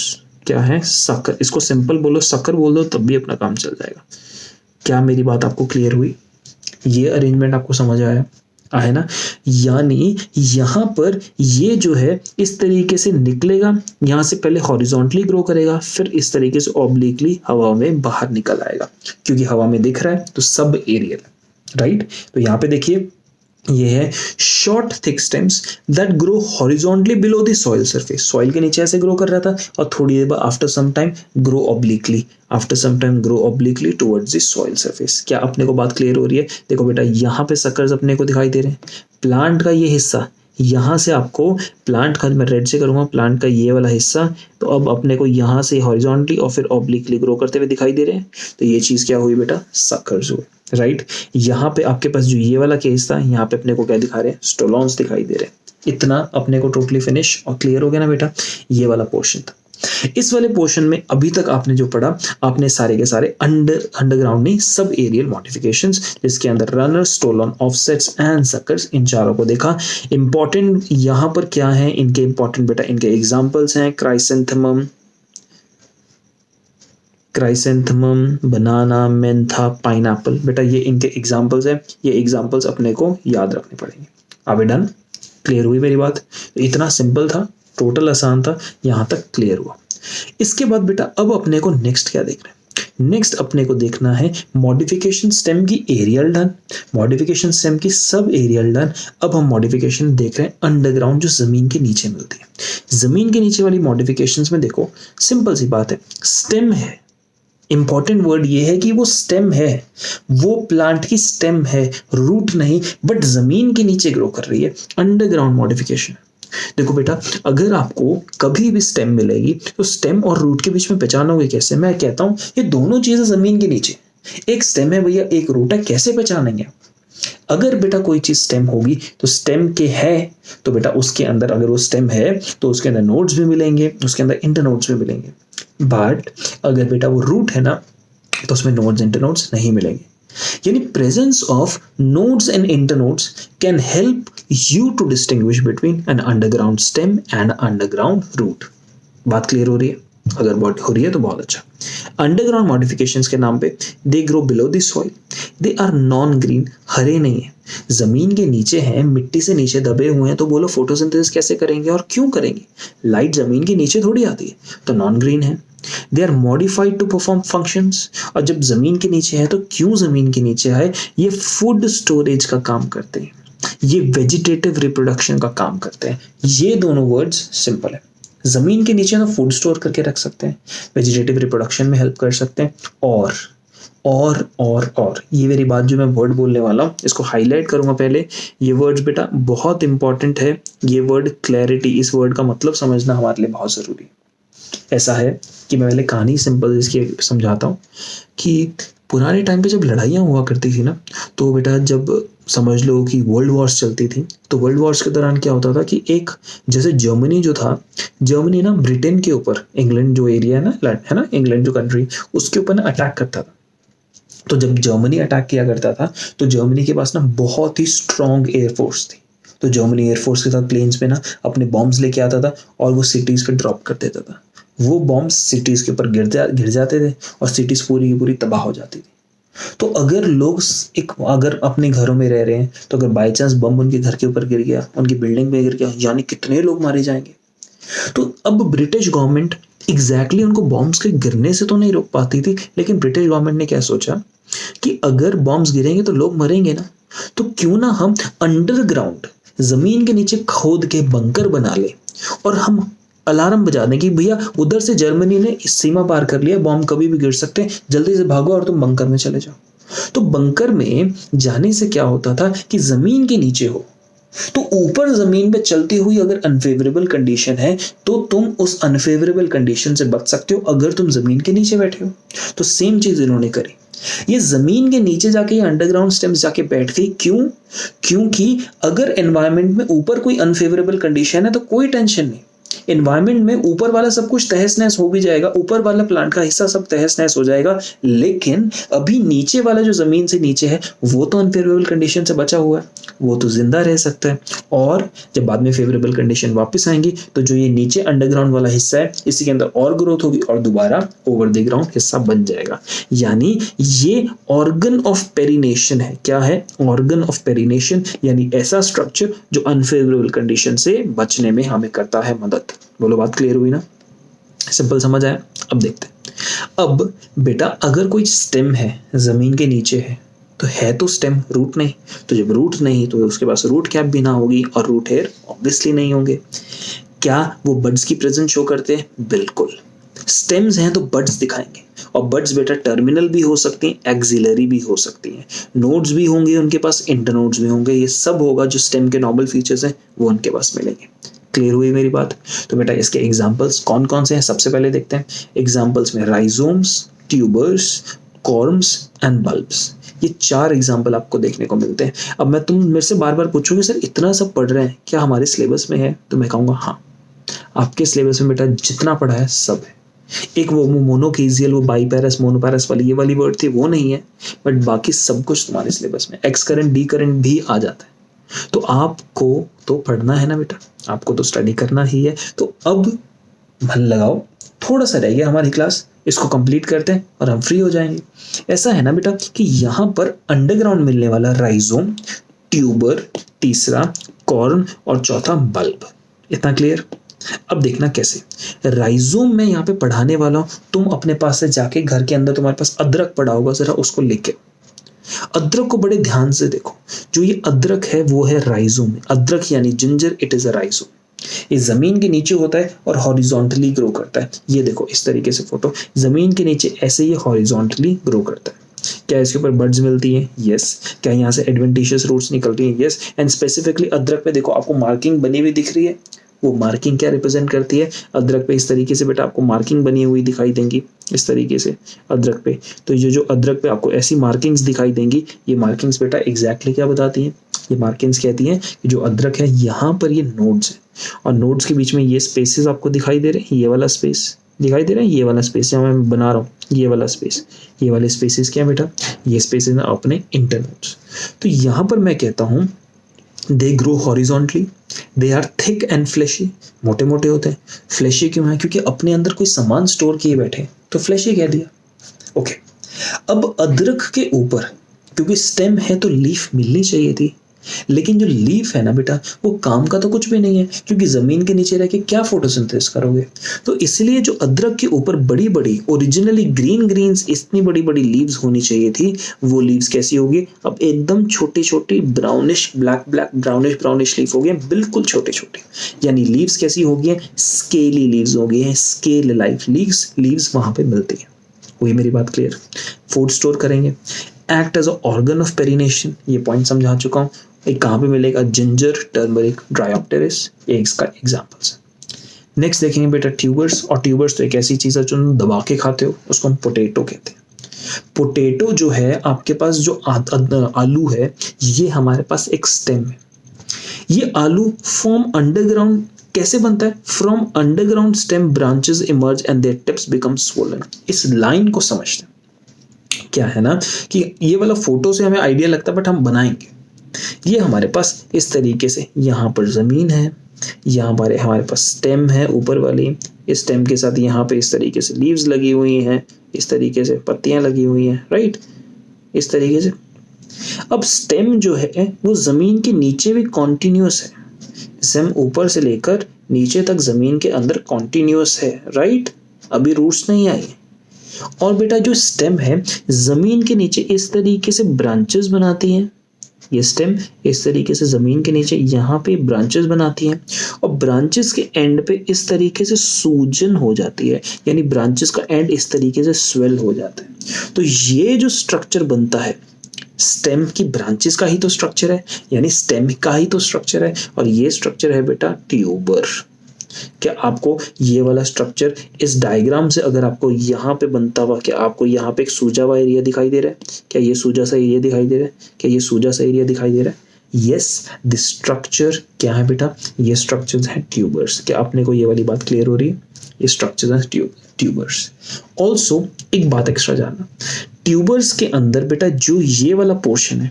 क्या है? सकर। इसको सिंपल बोलो, सकर बोल दो, तब भी अपना काम चल जाएगा। क्या मेरी बात आपको क्लियर हुई? ये अरेंजमेंट आपको समझ आया है ना? यानी यहाँ पर ये जो है इस तरीके से निकलेगा, यहाँ से पहले हॉरिजॉन्टली ग्रो करेगा, फिर इस तरीके से ऑब्लिकली हवा में बाहर निकल आएगा, क्योंकि हवा में दिख रहा है तो सब एरियल, राइट। तो यहाँ पे देखिए ये है short thick stems that grow horizontally below the soil surface. Soil के नीचे ऐसे ग्रो कर रहा था और थोड़ी देर बाद after some time grow obliquely, after some time grow obliquely towards the soil surface. क्या अपने को बात क्लियर हो रही है? देखो बेटा, यहाँ पे सकर्स अपने को दिखाई दे रहे हैं। प्लांट का ये हिस्सा, यहाँ से आपको प्लांट का, मैं रेड से करूँगा, प्लांट का ये वाला हिस्सा, तो अब अपने को यहाँ से हॉरिजॉन्टली और फिर ऑब्लिकली ग्रो करते हुए दिखाई दे रहे हैं। तो ये चीज़ क्या हुई बेटा? सकर्स हुए, राइट। यहाँ पे आपके पास जो ये वाला केस था, यहाँ पे अपने को क्या दिखा रहे हैं? स्टोलॉन्स दिखाई दे रहे हैं। इतना अपने को टोटली फिनिश और क्लियर हो गया ना बेटा? ये वाला पोर्शन था। इस वाले पोर्शन में अभी तक आपने जो पढ़ा, आपने सारे के सारे अंडरग्राउंड नहीं, सब एरियल मॉडिफिकेशंस, जिसके अंदर runner, stolon, offsets and suckers, इन चारों को देखा। इंपॉर्टेंट यहाँ पर क्या है इनके? इंपॉर्टेंट बेटा इनके एग्जाम्पल्स हैं क्राइसेंथेमम, बनाना, मेंथा, पाइनएप्पल। बेटा ये इनके एग्जाम्पल्स हैं, ये एग्जाम्पल्स अपने को याद रखने पड़ेंगे। अभी डन? क्लियर हुई मेरी बात? इतना सिंपल था, टोटल आसान था, यहाँ तक क्लियर हुआ। इसके बाद बेटा अब अपने को नेक्स्ट क्या देखना है? नेक्स्ट अपने को देखना है मॉडिफिकेशन स्टेम की एरियल डन, मॉडिफिकेशन स्टेम की सब एरियल डन। अब हम मॉडिफिकेशन देख रहे हैं अंडरग्राउंड, जो जमीन के नीचे मिलती है। जमीन के नीचे वाली मॉडिफिकेशंस में देखो, सिंपल सी बात है, स्टेम है। इंपॉर्टेंट वर्ड ये है कि वो स्टेम है, वो प्लांट की स्टेम है, रूट नहीं, बट जमीन के नीचे ग्रो कर रही है। Underground modification. देखो बेटा, अगर आपको कभी भी स्टेम मिलेगी तो स्टेम और रूट के बीच में पहचानोगे कैसे? मैं कहता हूं ये दोनों चीजें जमीन के नीचे, एक स्टेम है भैया, एक रूट है, कैसे पहचानेंगे? अगर बेटा कोई चीज स्टेम होगी तो स्टेम के है, तो बेटा उसके अंदर, अगर वो स्टेम है तो उसके अंदर नोड्स भी मिलेंगे, उसके अंदर इंटरनोड्स भी मिलेंगे। बट अगर बेटा वो रूट है ना, तो उसमें नोड्स इंटरनोड्स नहीं मिलेंगे। यानी presence of nodes and internodes can help you to distinguish between an underground stem and underground root. बात क्लियर हो रही है? अगर बात हो रही है तो बहुत अच्छा। अंडरग्राउंड मॉडिफिकेशंस के नाम पे, they grow below the soil, they are non green, हरे नहीं है, जमीन के नीचे हैं, मिट्टी से नीचे दबे हुए हैं। तो बोलो फोटोसिंथेसिस कैसे करेंगे और क्यों करेंगे? लाइट जमीन के नीचे थोड़ी आती है, तो नॉन ग्रीन है। They are modified to perform functions, और जब जमीन के नीचे है तो क्यों जमीन के नीचे है? ये फूड स्टोरेज का काम करते हैं, ये वेजिटेटिव रिप्रोडक्शन का काम करते हैं। ये दोनों वर्ड्स सिंपल है। जमीन के नीचे तो फूड स्टोर करके रख सकते हैं, वेजिटेटिव रिप्रोडक्शन में हेल्प कर सकते हैं, और ये मेरी बात जो मैं वर्ड बोलने वाला हूँ इसको हाईलाइट करूंगा पहले। ये वर्ड्स बेटा बहुत इंपॉर्टेंट है। ये वर्ड क्लैरिटी, इस वर्ड का मतलब समझना हमारे लिए बहुत जरूरी है। ऐसा है कि मैं पहले कहानी सिंपल इसकी समझाता हूँ कि पुराने टाइम पे जब लड़ाइयाँ हुआ करती थी ना, तो बेटा जब समझ लो कि वर्ल्ड वॉर्स चलती थी, तो वर्ल्ड वॉर्स के दौरान क्या होता था कि एक, जैसे जर्मनी जो था, जर्मनी ना ब्रिटेन के ऊपर, इंग्लैंड जो एरिया है ना, इंग्लैंड जो कंट्री, उसके ऊपर ना अटैक करता था। तो जब जर्मनी अटैक किया करता था तो जर्मनी के पास ना बहुत ही स्ट्रॉन्ग एयरफोर्स थी। तो जर्मनी एयरफोर्स के साथ प्लेन्स में ना अपने बॉम्ब्स लेके आता था और वो सिटीज़ पे ड्रॉप कर देता था। वो बॉम्ब्स सिटीज़ के ऊपर गिर जाते थे और सिटीज़ पूरी की पूरी तबाह हो जाती थी। तो अगर लोग अगर अपने घरों में रह रहे हैं, तो अगर बाई चांस बम उनके घर के ऊपर गिर गया, उनकी बिल्डिंग पे गिर गया, यानी कितने लोग मारे जाएंगे। तो अब ब्रिटिश गवर्नमेंट एग्जैक्टली उनको बॉम्ब्स के गिरने से तो नहीं रोक पाती थी, लेकिन ब्रिटिश गवर्नमेंट ने क्या सोचा कि अगर बॉम्ब्स गिरेंगे तो लोग मरेंगे ना, तो क्यों ना हम अंडरग्राउंड, जमीन के नीचे खोद के बंकर बना ले और हम अलार्म बजा दें कि भैया उधर से जर्मनी ने इस सीमा पार कर लिया, बॉम्ब कभी भी गिर सकते हैं, जल्दी से भागो और तुम बंकर में चले जाओ। तो बंकर में जाने से क्या होता था कि जमीन के नीचे हो, तो ऊपर जमीन पे चलती हुई अगर अनफेवरेबल कंडीशन है तो तुम उस अनफेवरेबल कंडीशन से बच सकते हो अगर तुम जमीन के नीचे बैठे हो। तो सेम चीज इन्होंने करी, ये जमीन के नीचे जाके ये अंडरग्राउंड स्टेम्स जाके बैठ गई। क्यों? क्योंकि अगर एनवायरनमेंट में ऊपर कोई अनफेवरेबल कंडीशन है तो कोई टेंशन नहीं, एनवायरनमेंट में ऊपर वाला सब कुछ तहस नहस हो भी जाएगा, ऊपर वाला प्लांट का हिस्सा सब तहस नहस हो जाएगा, लेकिन अभी नीचे वाला जो जमीन से नीचे है वो तो अनफेवरेबल कंडीशन से बचा हुआ है, वो तो जिंदा रह सकता है। और जब बाद में फेवरेबल कंडीशन वापस आएंगी तो जो ये नीचे अंडरग्राउंड वाला हिस्सा है इसी के अंदर और ग्रोथ होगी और दोबारा ओवर द ग्राउंड हिस्सा बन जाएगा। यानी ये ऑर्गन ऑफ पेरिनेशन है। क्या है? ऑर्गन ऑफ पेरिनेशन, यानी ऐसा स्ट्रक्चर जो अनफेवरेबल कंडीशन से बचने में हमें करता है मदद। बोलो बात क्लियर हुई ना? सिंपल समझ आया? अब देखते हैं। अब बेटा अगर कोई स्टेम है जमीन के नीचे है तो है तो स्टेम, रूट नहीं। तो जब रूट नहीं तो उसके पास रूट कैप भी ना होगी और रूट हेयर ऑब्वियसली नहीं होंगे। क्या वो बड्स की प्रेजेंस शो करते हैं? बिल्कुल। स्टेम्स हैं तो बड्स दिखाएंगे, और बड्स बेटा टर्मिनल भी हो सकती हैं, एक्सिलरी भी हो सकती हैं, नोड्स भी होंगे उनके पास, इंटरनोड्स भी होंगे। ये सब होगा जो स्टेम के नॉर्मल फीचर्स हैं वो उनके पास मिलेंगे। क्लियर हुई मेरी बात? तो बेटा इसके एग्जांपल्स कौन कौन से हैं सबसे पहले देखते हैं। एग्जांपल्स में rhizomes, tubers, corms and bulbs, ये 4 एग्जाम्पल आपको देखने को मिलते हैं। अब तुम मेरे से बार बार पूछोगे सर इतना सब पढ़ रहे हैं, क्या हमारे सिलेबस में है? तो मैं कहूँगा हाँ, आपके सिलेबस में बेटा जितना पढ़ा है सब है। एक वो मोनोकेजियल, वो बाईपैरस, मोनोपैरस वाली ये वाली वर्ड थी वो नहीं है, बट बाकी सब कुछ तुम्हारे सिलेबस में। एक्स करंट, डी करंट भी आ जाता है। तो आपको तो पढ़ना है ना बेटा, आपको तो स्टडी करना ही है। तो अब मन लगाओ, थोड़ा सा रह गया हमारी क्लास, इसको कंप्लीट करते हैं और हम फ्री हो जाएंगे। ऐसा है ना बेटा कि यहाँ पर अंडरग्राउंड मिलने वाला राइजोम, ट्यूबर, तीसरा कॉर्म और चौथा बल्ब। इतना क्लियर? अब देखना कैसे। राइजोम में यहाँ पे पढ़ाने वाला हूं, तुम अपने पास से जाके घर के अंदर तुम्हारे पास अदरक पड़ा होगा, जरा उसको लेके अदरक को बड़े ध्यान से देखो। जो ये अदरक है वो है राइजोम। अदरक यानी ginger, it is a rhizome. ये जमीन के नीचे होता है और हॉरिजॉन्टली ग्रो करता है। ये देखो इस तरीके से फोटो, जमीन के नीचे ऐसे ये हॉरिजॉन्टली ग्रो करता है। क्या इसके ऊपर बड्स मिलती हैं? यस। क्या यहाँ से एडवेंटिशियस रूट्स निकलती हैं? यस। एंड स्पेसिफिकली अदरक पे देखो आपको मार्किंग बनी हुई दिख रही है। वो मार्किंग क्या रिप्रेजेंट करती है? अदरक पे इस तरीके से बेटा आपको मार्किंग बनी हुई दिखाई देंगी, इस तरीके से अदरक पे। तो ये जो अदरक पे आपको ऐसी मार्किंग्स दिखाई देंगी, ये मार्किंग्स बेटा एग्जैक्टली क्या बताती हैं? ये मार्किंग्स कहती हैं कि जो अदरक है यहाँ पर ये नोड्स है, और नोड्स के बीच में ये स्पेसेस आपको दिखाई दे रहे हैं। ये वाला स्पेस दिखाई दे रहा है, ये वाला स्पेस यहाँ मैं बना रहा हूँ, ये वाला स्पेस, ये वाले स्पेसेस क्या बेटा? ये स्पेसेस हैं अपने इंटरनोड्स। तो यहाँ पर मैं कहता हूँ they grow horizontally, they are thick and fleshy, मोटे मोटे होते हैं। फ्लैशी क्यों है? क्योंकि अपने अंदर कोई सामान स्टोर किए बैठे, तो फ्लैशी कह दिया। ओके। अब अदरक के ऊपर क्योंकि स्टेम है तो लीफ मिलनी चाहिए थी, लेकिन जो लीफ है ना बेटा वो काम का तो कुछ भी नहीं है, क्योंकि जमीन के नीचे रह के क्या फोटोसिंथेसिस करोगे। तो इसलिए जो अदरक के ऊपर बड़ी बड़ी ओरिजिनली ग्रीन ग्रीन्स इतनी बड़ी बड़ी लीव्स होनी चाहिए थी, वो लीव्स कैसी होगी? अब एकदम छोटी छोटी brownish black black brownish brownish leaf हो गए, बिल्कुल छोटे छोटे। यानी लीव्स कैसी हो गई? स्केली लीव्स हो गई हैं, स्केल लाइफ लीव्स वहां पे मिलती है। हुई मेरी बात क्लियर? फूड स्टोर करेंगे, act as a organ of perennation, ये पॉइंट समझा चुका हूँ। एक कहाँ पे मिलेगा? जिंजर, टर्मरिक, ड्रायोप्टेरिस, ये इसका एग्जांपल्स है। नेक्स्ट देखेंगे बेटा ट्यूबर्स, और ट्यूबर्स तो एक ऐसी चीज है जो तुम दबा के खाते हो, उसको हम पोटैटो कहते हैं। पोटैटो जो है आपके पास जो आलू है, ये हमारे पास एक स्टेम है। ये आलू फ्रॉम अंडरग्राउंड कैसे बनता है? From underground stem branches emerge and their tips become swollen. इस लाइन को समझते हैं। क्या है ना कि ये वाला फोटो से हमें आइडिया लगता है, बट हम बनाएंगे। ये हमारे पास इस तरीके से, यहाँ पर जमीन है, यहाँ पर हमारे पास स्टेम है ऊपर वाली, इस स्टेम के साथ यहाँ पे इस तरीके से लीव्स लगी हुई हैं, इस तरीके से पत्तियां लगी हुई हैं, राइट, इस तरीके से। अब स्टेम जो है वो जमीन के नीचे भी कॉन्टिन्यूस है, स्टेम ऊपर से लेकर नीचे तक जमीन के अंदर कॉन्टिन्यूस है, राइट, अभी रूट्स नहीं आई। और बेटा जो स्टेम है जमीन के नीचे इस तरीके से ब्रांचेस बनाती हैं, ये स्टेम इस तरीके से जमीन के नीचे यहाँ पे ब्रांचेस बनाती हैं, और ब्रांचेस के एंड पे इस तरीके से सूजन हो जाती है, यानी ब्रांचेस का एंड इस तरीके से स्वेल हो जाता है। तो ये जो स्ट्रक्चर बनता है स्टेम की ब्रांचेस का ही तो स्ट्रक्चर है, यानी स्टेम का ही तो स्ट्रक्चर है, और ये स्ट्रक्चर है बेटा ट्यूबर। क्या आपको ये वाला स्ट्रक्चर इस डायग्राम से अगर आपको यहाँ पे बनता हुआ, क्या आपको यहाँ पे एक सूजा हुआ एरिया दिखाई दे रहा है? क्या ये सूजा सा एरिया दिखाई दे रहा है? क्या ये सूजा सा एरिया दिखाई दे रहा है? यस, द स्ट्रक्चर क्या है बेटा? ये स्ट्रक्चर्स हैं ट्यूबर्स। क्या आपने को ये वाली बात क्लियर हो रही है? ये स्ट्रक्चर्स हैं ट्यूबर्स। ऑल्सो एक बात एक्स्ट्रा जानना, ट्यूबर्स के अंदर बेटा जो ये वाला पोर्शन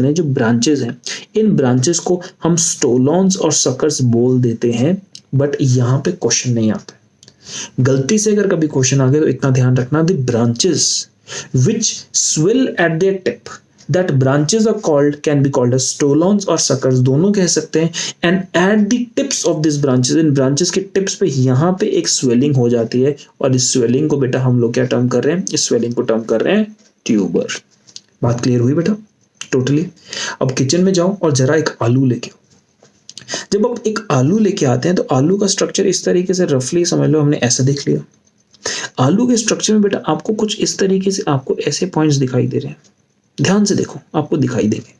है, जो ब्रांचेस हैं, इन ब्रांचेस को हम स्टोलॉन्स और सकर्स बोल देते हैं, बट यहाँ पे क्वेश्चन नहीं आता। गलती से अगर कभी क्वेश्चन आ गया तो इतना ध्यान रखना, the branches which swell at their tip, that branches are called, can be called as stolons और सकर्स, दोनों कह सकते हैं। And at the tips of this branches, इन ब्रांचेस के टिप्स पे यहाँ पे एक स्वेलिंग हो जाती है, और इस स्वेलिंग को बेटा हम लोग क्या टर्म कर रहे हैं? इस स्वेलिंग को टर्म कर रहे हैं ट्यूबर। बात क्लियर हुई बेटा? टोटली। अब किचन में जाओ और जरा एक आलू लेके आओ। जब आप एक आलू लेके आते हैं तो आलू का स्ट्रक्चर इस तरीके से रफली समझ लो, हमने ऐसा देख लिया। आलू के स्ट्रक्चर में बेटा आपको कुछ इस तरीके से आपको ऐसे पॉइंट्स दिखाई दे रहे हैं, ध्यान से देखो आपको दिखाई देंगे।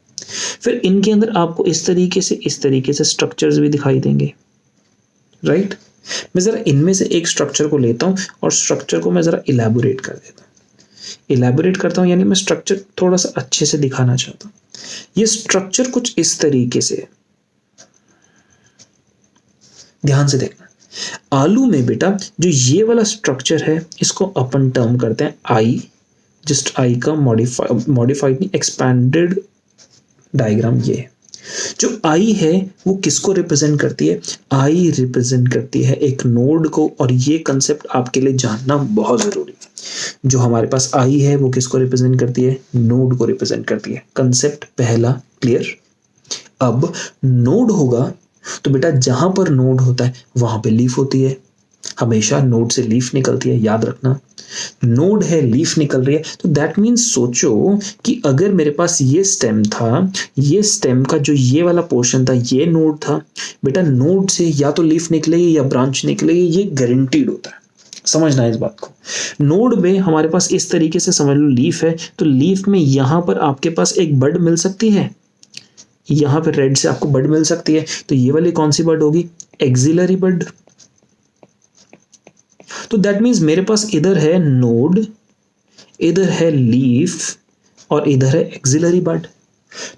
फिर इनके अंदर आपको इस तरीके से स्ट्रक्चर्स भी दिखाई देंगे, राइट। मैं जरा इनमें से एक स्ट्रक्चर को लेता हूं और स्ट्रक्चर को मैं जरा इलैबोरेट कर देता हूं, इलैबोरेट करता हूं यानी मैं स्ट्रक्चर थोड़ा सा अच्छे से दिखाना चाहता हूं। ये स्ट्रक्चर कुछ इस तरीके से, ध्यान से देखना। आलू में बेटा जो ये वाला स्ट्रक्चर है इसको अपन टर्म करते हैं आई, जस्ट आई का मॉडिफाइड नहीं एक्सपैंडेड डायग्राम। ये जो आई है वो किसको रिप्रेजेंट करती है? आई रिप्रेजेंट करती है एक नोड को, और ये कंसेप्ट आपके लिए जानना बहुत जरूरी है। जो हमारे पास आई है वो किसको रिप्रेजेंट करती है? नोड को रिप्रेजेंट करती है। कंसेप्ट पहला क्लियर। अब नोड होगा तो बेटा जहां पर नोड होता है वहां पे लीफ होती है, हमेशा नोड से लीफ निकलती है, याद रखना। नोड है, लीफ निकल रही है, तो दैट मीन्स सोचो कि अगर मेरे पास ये स्टेम था, ये स्टेम का जो ये वाला पोर्शन था ये नोड था, बेटा नोड से या तो लीफ निकलेगी या ब्रांच निकलेगी, ये गारंटीड होता है। समझना है इस बात को। नोड में हमारे पास इस तरीके से समझ लो लीफ है, तो लीफ में यहां पर आपके पास एक बड मिल सकती है, यहां पर रेड से आपको बड मिल सकती है, तो ये वाली कौन सी बड होगी? एक्सिलरी बड। तो दैट मीन्स मेरे पास इधर है नोड, इधर है लीफ और इधर है एक्सिलरी बड।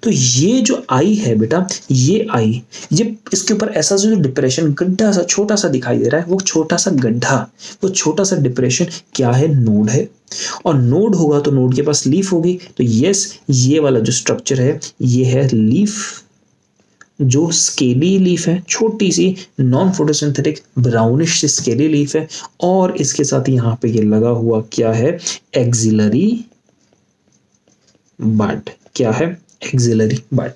तो ये जो आई है बेटा, ये आई, ये इसके ऊपर ऐसा जो डिप्रेशन गड्ढा सा छोटा सा दिखाई दे रहा है, वो छोटा सा गड्ढा, वो छोटा सा डिप्रेशन क्या है? नोड है। और नोड होगा तो नोड के पास लीफ होगी, तो यस ये वाला जो स्ट्रक्चर है ये है लीफ, जो स्केली लीफ है, छोटी सी non photosynthetic brownish scaly leaf है, और इसके साथ यहाँ पे ये लगा हुआ क्या है? एक्सिलरी बड। क्या है? एक्सिलरी बड।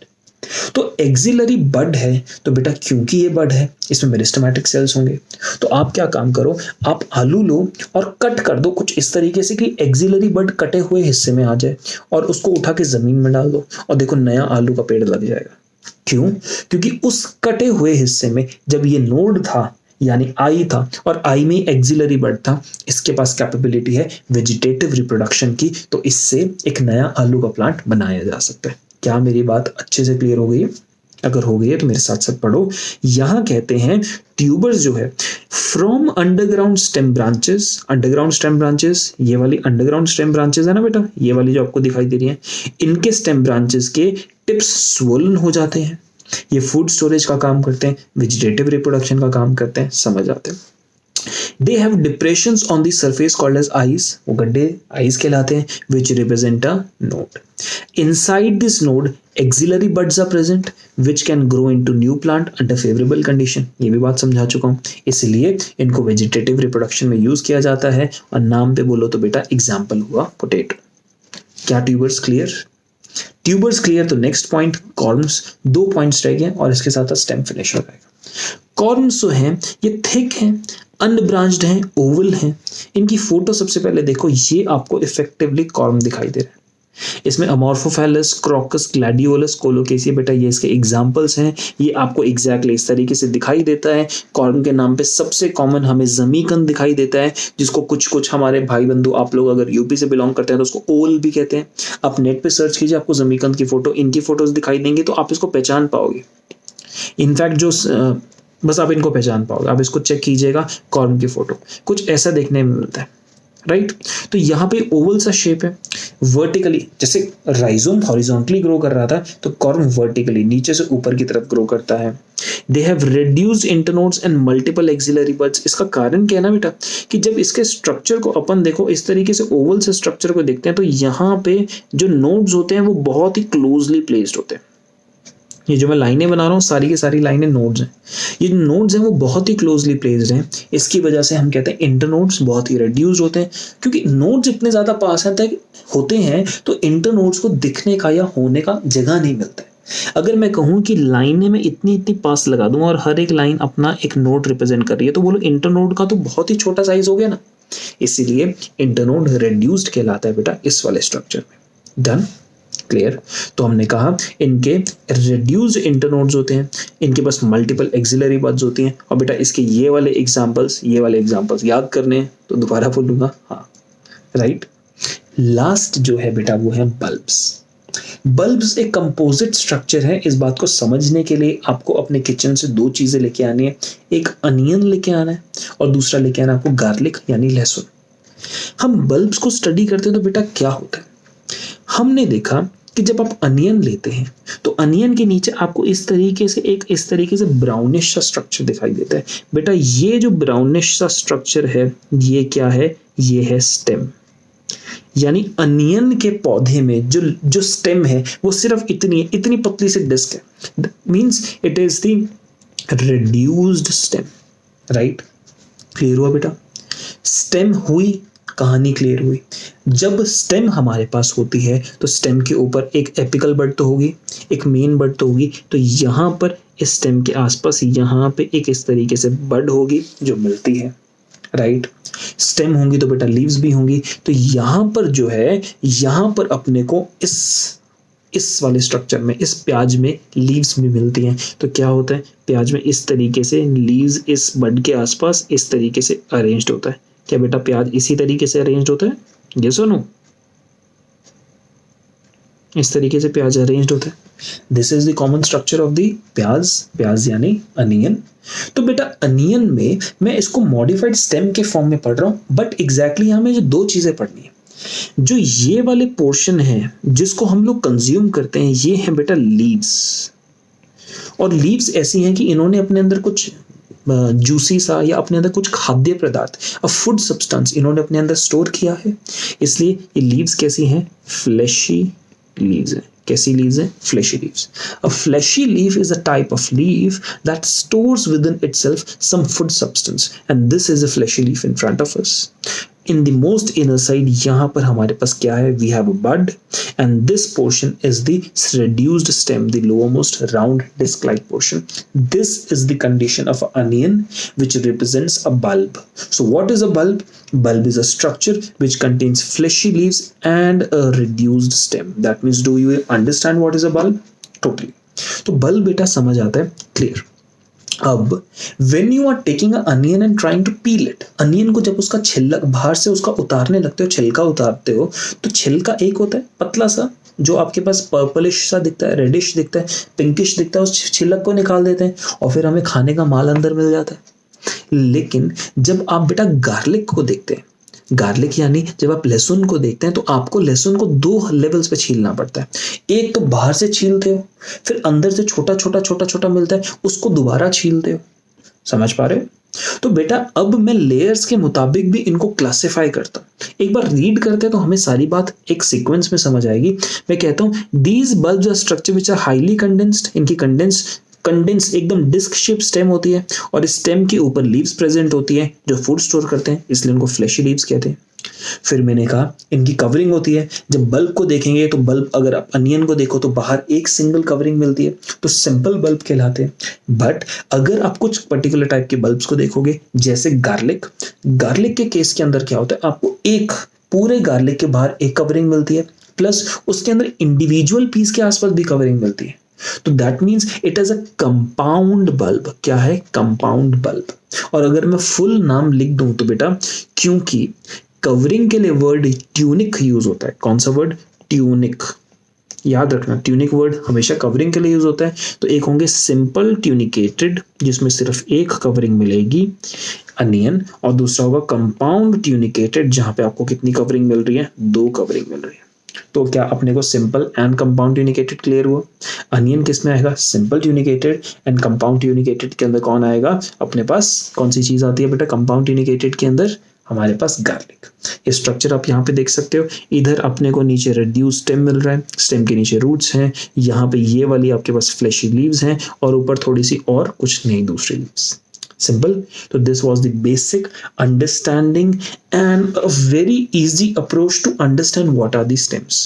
तो एक्सिलरी बड है तो बेटा क्योंकि ये बड है इसमें मेरिस्टेमेटिक सेल्स होंगे, तो आप क्या काम करो, आप आलू लो और कट कर दो कुछ इस तरीके से कि एक्सिलरी बड कटे हुए हिस्से में आ जाए, और उसको उठा के जमीन में डाल दो और देखो नया आलू का पेड़ लग जाएगा। क्यों? क्योंकि उस कटे हुए हिस्से में जब ये नोड था यानी आई था और आई में एक्सिलरी बड था, इसके पास कैपेबिलिटी है वेजिटेटिव रिप्रोडक्शन की, तो इससे एक नया आलू का प्लांट बनाया जा सकता है। क्या मेरी बात अच्छे से क्लियर हो गई है? अगर हो गई है तो मेरे साथ साथ पढ़ो। यहां कहते हैं ट्यूबर्स जो है from underground stem branches, underground stem branches, ये वाली अंडरग्राउंड स्टेम ब्रांचेस है ना बेटा, ये वाली जो आपको दिखाई दे रही है, इनके स्टेम ब्रांचेस के टिप्स स्वोलन हो जाते हैं। ये फूड स्टोरेज का काम करते हैं, वेजिटेटिव रिप्रोडक्शन का काम करते हैं, समझ आते हैं। They have depressions on the surface called as eyes, वो गड्ढे eyes कहलाते हैं, which represent a node. Inside this node, axillary buds are present, which can grow into new plant under favorable condition. ये भी बात समझा चुका हूँ, इसलिए इनको वेजिटेटिव रिप्रोडक्शन में यूज किया जाता है। और नाम पे बोलो तो बेटा एग्जाम्पल हुआ पोटैटो। क्या ट्यूबर्स क्लियर? Tubers clear. तो नेक्स्ट पॉइंट कॉर्म्स, 2 पॉइंट्स रह गए और इसके साथ स्टेम फिनिश हो जाएगा। कॉर्म्स जो हैं ये थिक हैं, अनब्रांच्ड हैं, ओवल हैं। इनकी फोटो सबसे पहले देखो, ये आपको इफेक्टिवली कॉर्म दिखाई दे रहा है। इसमें अमोर्फोफैलस, क्रोकस, ग्लैडियोलस, कोलोकेसिया, बेटा ये इसके एग्जांपल्स हैं। ये आपको एग्जैक्टली इस तरीके से दिखाई देता है। कॉर्म के नाम पे सबसे कॉमन हमें जमीकंद दिखाई देता है, जिसको कुछ कुछ हमारे भाई बंधु, आप लोग अगर यूपी से बिलोंग करते हैं तो उसको ओल भी कहते हैं। आप नेट पे सर्च कीजिए, आपको जमीकंद की फोटो, इनकी फोटोज दिखाई देंगी तो आप इसको पहचान पाओगे। इनफैक्ट जो बस आप इनको पहचान पाओगे, आप इसको चेक कीजिएगा, कॉर्म की फोटो कुछ ऐसा देखने में मिलता है, राइट। तो यहाँ पे ओवल सा शेप है, वर्टिकली, जैसे राइजोम हॉरिजॉन्टली ग्रो कर रहा था तो कॉर्म वर्टिकली नीचे से ऊपर की तरफ ग्रो करता है। They have reduced internodes and multiple axillary buds. इसका कारण क्या है ना बेटा, कि जब इसके स्ट्रक्चर को अपन देखो इस तरीके से ओवल से स्ट्रक्चर को देखते हैं तो यहाँ पे जो नोड्स होते हैं वो बहुत ही क्लोजली प्लेस्ड होते हैं। ये जो मैं लाइनें बना रहा हूँ सारी की सारी लाइनें नोड्स हैं। ये जो नोड्स हैं वो बहुत ही क्लोजली प्लेस्ड हैं। इसकी वजह से हम कहते हैं इंटरनोड्स बहुत ही रिड्यूस्ड होते हैं, क्योंकि नोड्स इतने ज़्यादा पास होते हैं तो इंटरनोड्स को दिखने का या होने का जगह नहीं मिलता है। अगर मैं कहूँ कि लाइनें में इतनी इतनी पास लगा दूँ और हर एक लाइन अपना एक नोड रिप्रेजेंट कर रही है, तो बोलो इंटरनोड का तो बहुत ही छोटा साइज हो गया ना। इसीलिए इंटरनोड रिड्यूस्ड कहलाता है बेटा इस वाले स्ट्रक्चर में। डन। क्लियर। तो हमने कहा इनके रिड्यूस्ड इंटरनोड्स होते हैं, इनके पास मल्टीपल एक्सिलरी बड्स होती हैं। और बेटा इसके ये वाले एग्जांपल्स याद करने हैं तो दोबारा बोलूंगा, हाँ राइट। लास्ट जो है बेटा वो है बल्ब्स। बल्ब्स एक कंपोजिट स्ट्रक्चर है। इस बात को समझने के लिए आपको अपने किचन से दो चीजें लेके आनी है, एक अनियन लेके आना है और दूसरा लेके आना है आपको गार्लिक यानी लहसुन। हम बल्ब्स को स्टडी करते हैं तो बेटा क्या होता है, हमने देखा कि जब आप अनियन लेते हैं तो अनियन के नीचे आपको इस तरीके से ब्राउनिश सा स्ट्रक्चर दिखाई देता है। बेटा ये जो ब्राउनिश सा स्ट्रक्चर है ये क्या है, ये है स्टेम। यानी अनियन के पौधे में जो स्टेम है वो सिर्फ इतनी पतली सी डिस्क है, means it is the reduced stem, right. Clear हुआ बेटा, स्टेम हुई, कहानी क्लियर हुई। जब स्टेम हमारे पास होती है तो स्टेम के ऊपर एक एपिकल बड तो होगी, एक मेन बड तो होगी, तो यहाँ पर इस स्टेम के आसपास यहाँ पे एक इस तरीके से बड होगी जो मिलती है, राइट। स्टेम होंगी तो बेटा लीव्स भी होंगी। तो यहाँ पर जो है, यहाँ पर अपने को इस वाले स्ट्रक्चर में, इस प्याज में लीव्स भी मिलती हैं। तो क्या होता है, प्याज में इस तरीके से लीव्स इस बड के आसपास इस तरीके से अरेंज्ड होता है। क्या बेटा प्याज इसी तरीके से अरेंज्ड होता है, ये सुनो, इस तरीके से प्याज अरेंज्ड होता है। This is the common structure of the प्याज यानी अनियन। तो बेटा अनियन में मैं इसको मॉडिफाइड स्टेम के फॉर्म में पढ़ रहा हूं, बट एग्जैक्टली हमें जो दो चीजें पढ़नी है, जो ये वाले पोर्शन है जिसको हम लोग कंज्यूम करते हैं, ये है बेटा लीव्स। और लीव्स ऐसी हैं कि इन्होंने अपने अंदर कुछ जूसी सा या अपने अंदर कुछ खाद्य पदार्थ, अ फूड सब्सटेंस इन्होंने अपने अंदर स्टोर किया है, इसलिए ये लीव्स कैसी हैं, फ्लैशी लीव्स हैं। कैसी लीव्स हैं, fleshy leaves. A fleshy leaf is a type of leaf that stores within itself some food substance and this is a fleshy leaf in front of us. In the most inner side यहाँ पर हमारे पास क्या है, we have a bud and this portion is the reduced stem, the lowermost round disc-like portion. This is the condition of an onion which represents a bulb. So what is a bulb? Bulb is a structure which contains fleshy leaves and a reduced stem. That means do you understand what is a bulb? Totally. तो bulb बेटा समझ आता है, clear. अब when you are taking an onion and trying to peel it, onion को जब उसका छिलका बाहर से उसका उतारने लगते हो, छिलका उतारते हो, तो छिलका एक होता है पतला सा जो आपके पास पर्पलिश सा दिखता है, रेडिश दिखता है, पिंकिश दिखता है, उस छिलक को निकाल देते हैं और फिर हमें खाने का माल अंदर मिल जाता है। लेकिन जब आप बेटा गार्लिक को देखते हैं, गार्लिक यानी जब आप लहसुन को देखते हैं तो आपको लहसुन को दो लेवल्स पे छीलना पड़ता है। एक तो बाहर से छीलते हो, फिर अंदर से छोटा छोटा मिलता है, उसको दोबारा छीलते हो। समझ पा रहे हो? तो बेटा अब मैं लेयर्स के मुताबिक भी इनको क्लासिफाई करता हूँ। एक बार रीड करते हैं तो हमें सारी बात एक सीक्वेंस में समझ आएगी। मैं कहता हूँ these bulbs are structure which are highly condensed. इनकी कंडेंस एकदम डिस्क शेप स्टेम होती है और इस स्टेम के ऊपर लीव्स प्रेजेंट होती है जो फूड स्टोर करते हैं, इसलिए उनको फ्लैशी लीव्स कहते हैं। फिर मैंने कहा इनकी कवरिंग होती है। जब बल्ब को देखेंगे तो बल्ब, अगर आप अनियन को देखो तो बाहर एक सिंगल कवरिंग मिलती है, तो सिंपल बल्ब कहलाते हैं। बट अगर आप कुछ पर्टिकुलर टाइप के बल्ब्स को देखोगे, जैसे गार्लिक के केस के अंदर क्या होता है, आपको एक पूरे गार्लिक के बाहर एक कवरिंग मिलती है, प्लस उसके अंदर इंडिविजुअल पीस के आसपास भी कवरिंग मिलती है। तो that means it is a compound bulb. क्या है, कंपाउंड बल्ब। और अगर मैं फुल नाम लिख दूं तो बेटा, क्योंकि कवरिंग के लिए वर्ड ट्यूनिक यूज होता है। कौन सा वर्ड, ट्यूनिक। याद रखना, ट्यूनिक वर्ड हमेशा कवरिंग के लिए यूज होता है। तो एक होंगे सिंपल ट्यूनिकेटेड जिसमें सिर्फ एक कवरिंग मिलेगी अनियन, और दूसरा होगा कंपाउंड ट्यूनिकेटेड जहां पे आपको कितनी कवरिंग मिल रही है, दो कवरिंग मिल रही है। तो क्या अपने को simple and compound tunicated clear हुआ? अनियन किस में आएगा, simple tunicated, and compound tunicated के अंदर कौन आएगा, अपने पास कौन सी चीज आती है बेटा, कंपाउंड ट्यूनिकेटेड के अंदर हमारे पास गार्लिक। ये स्ट्रक्चर आप यहाँ पे देख सकते हो। इधर अपने को नीचे रिड्यूस स्टेम मिल रहा है, स्टेम के नीचे रूट्स हैं, यहाँ पे ये वाली आपके पास फ्लैशी लीव्स हैं, और ऊपर थोड़ी सी और कुछ नहीं दूसरी leaves. Simple. So this was the basic understanding and a very easy approach to understand what are the stems.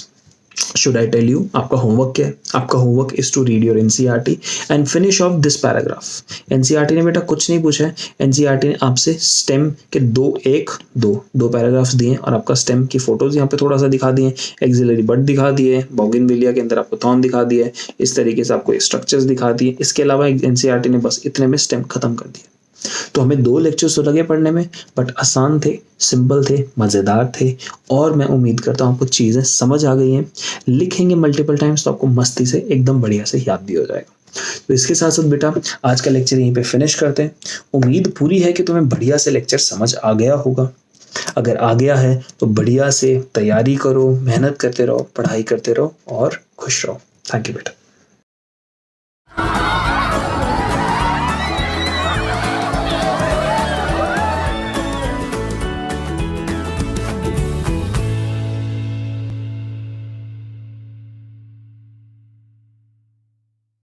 Should I tell you आपका होमवर्क क्या है? आपका homework is to read your NCERT and finish off this paragraph. NCERT ने बेटा कुछ नहीं पूछा है, एनसीईआरटी ने आपसे स्टेम के दो पैराग्राफ्स दिए और आपका स्टेम की फोटोज यहाँ पे थोड़ा सा दिखा दिए, एक्सिलरी बड दिखा दिए, बोगनविलिया के अंदर आपको थॉर्न दिखा दिया है, इस तरीके से आपको स्ट्रक्चर्स दिखा दिए। इसके अलावा एनसीईआरटी ने बस इतने में स्टेम खत्म कर दिया। तो हमें 2 लेक्चर्स तो लगे पढ़ने में, बट आसान थे, सिंपल थे, मज़ेदार थे और मैं उम्मीद करता हूँ आपको चीज़ें समझ आ गई हैं। लिखेंगे मल्टीपल टाइम्स तो आपको मस्ती से एकदम बढ़िया से याद भी हो जाएगा। तो इसके साथ साथ बेटा आज का लेक्चर यहीं पे फिनिश करते हैं। उम्मीद पूरी है कि तुम्हें बढ़िया से लेक्चर समझ आ गया होगा। अगर आ गया है तो बढ़िया से तैयारी करो, मेहनत करते रहो, पढ़ाई करते रहो और खुश रहो। थैंक यू बेटा।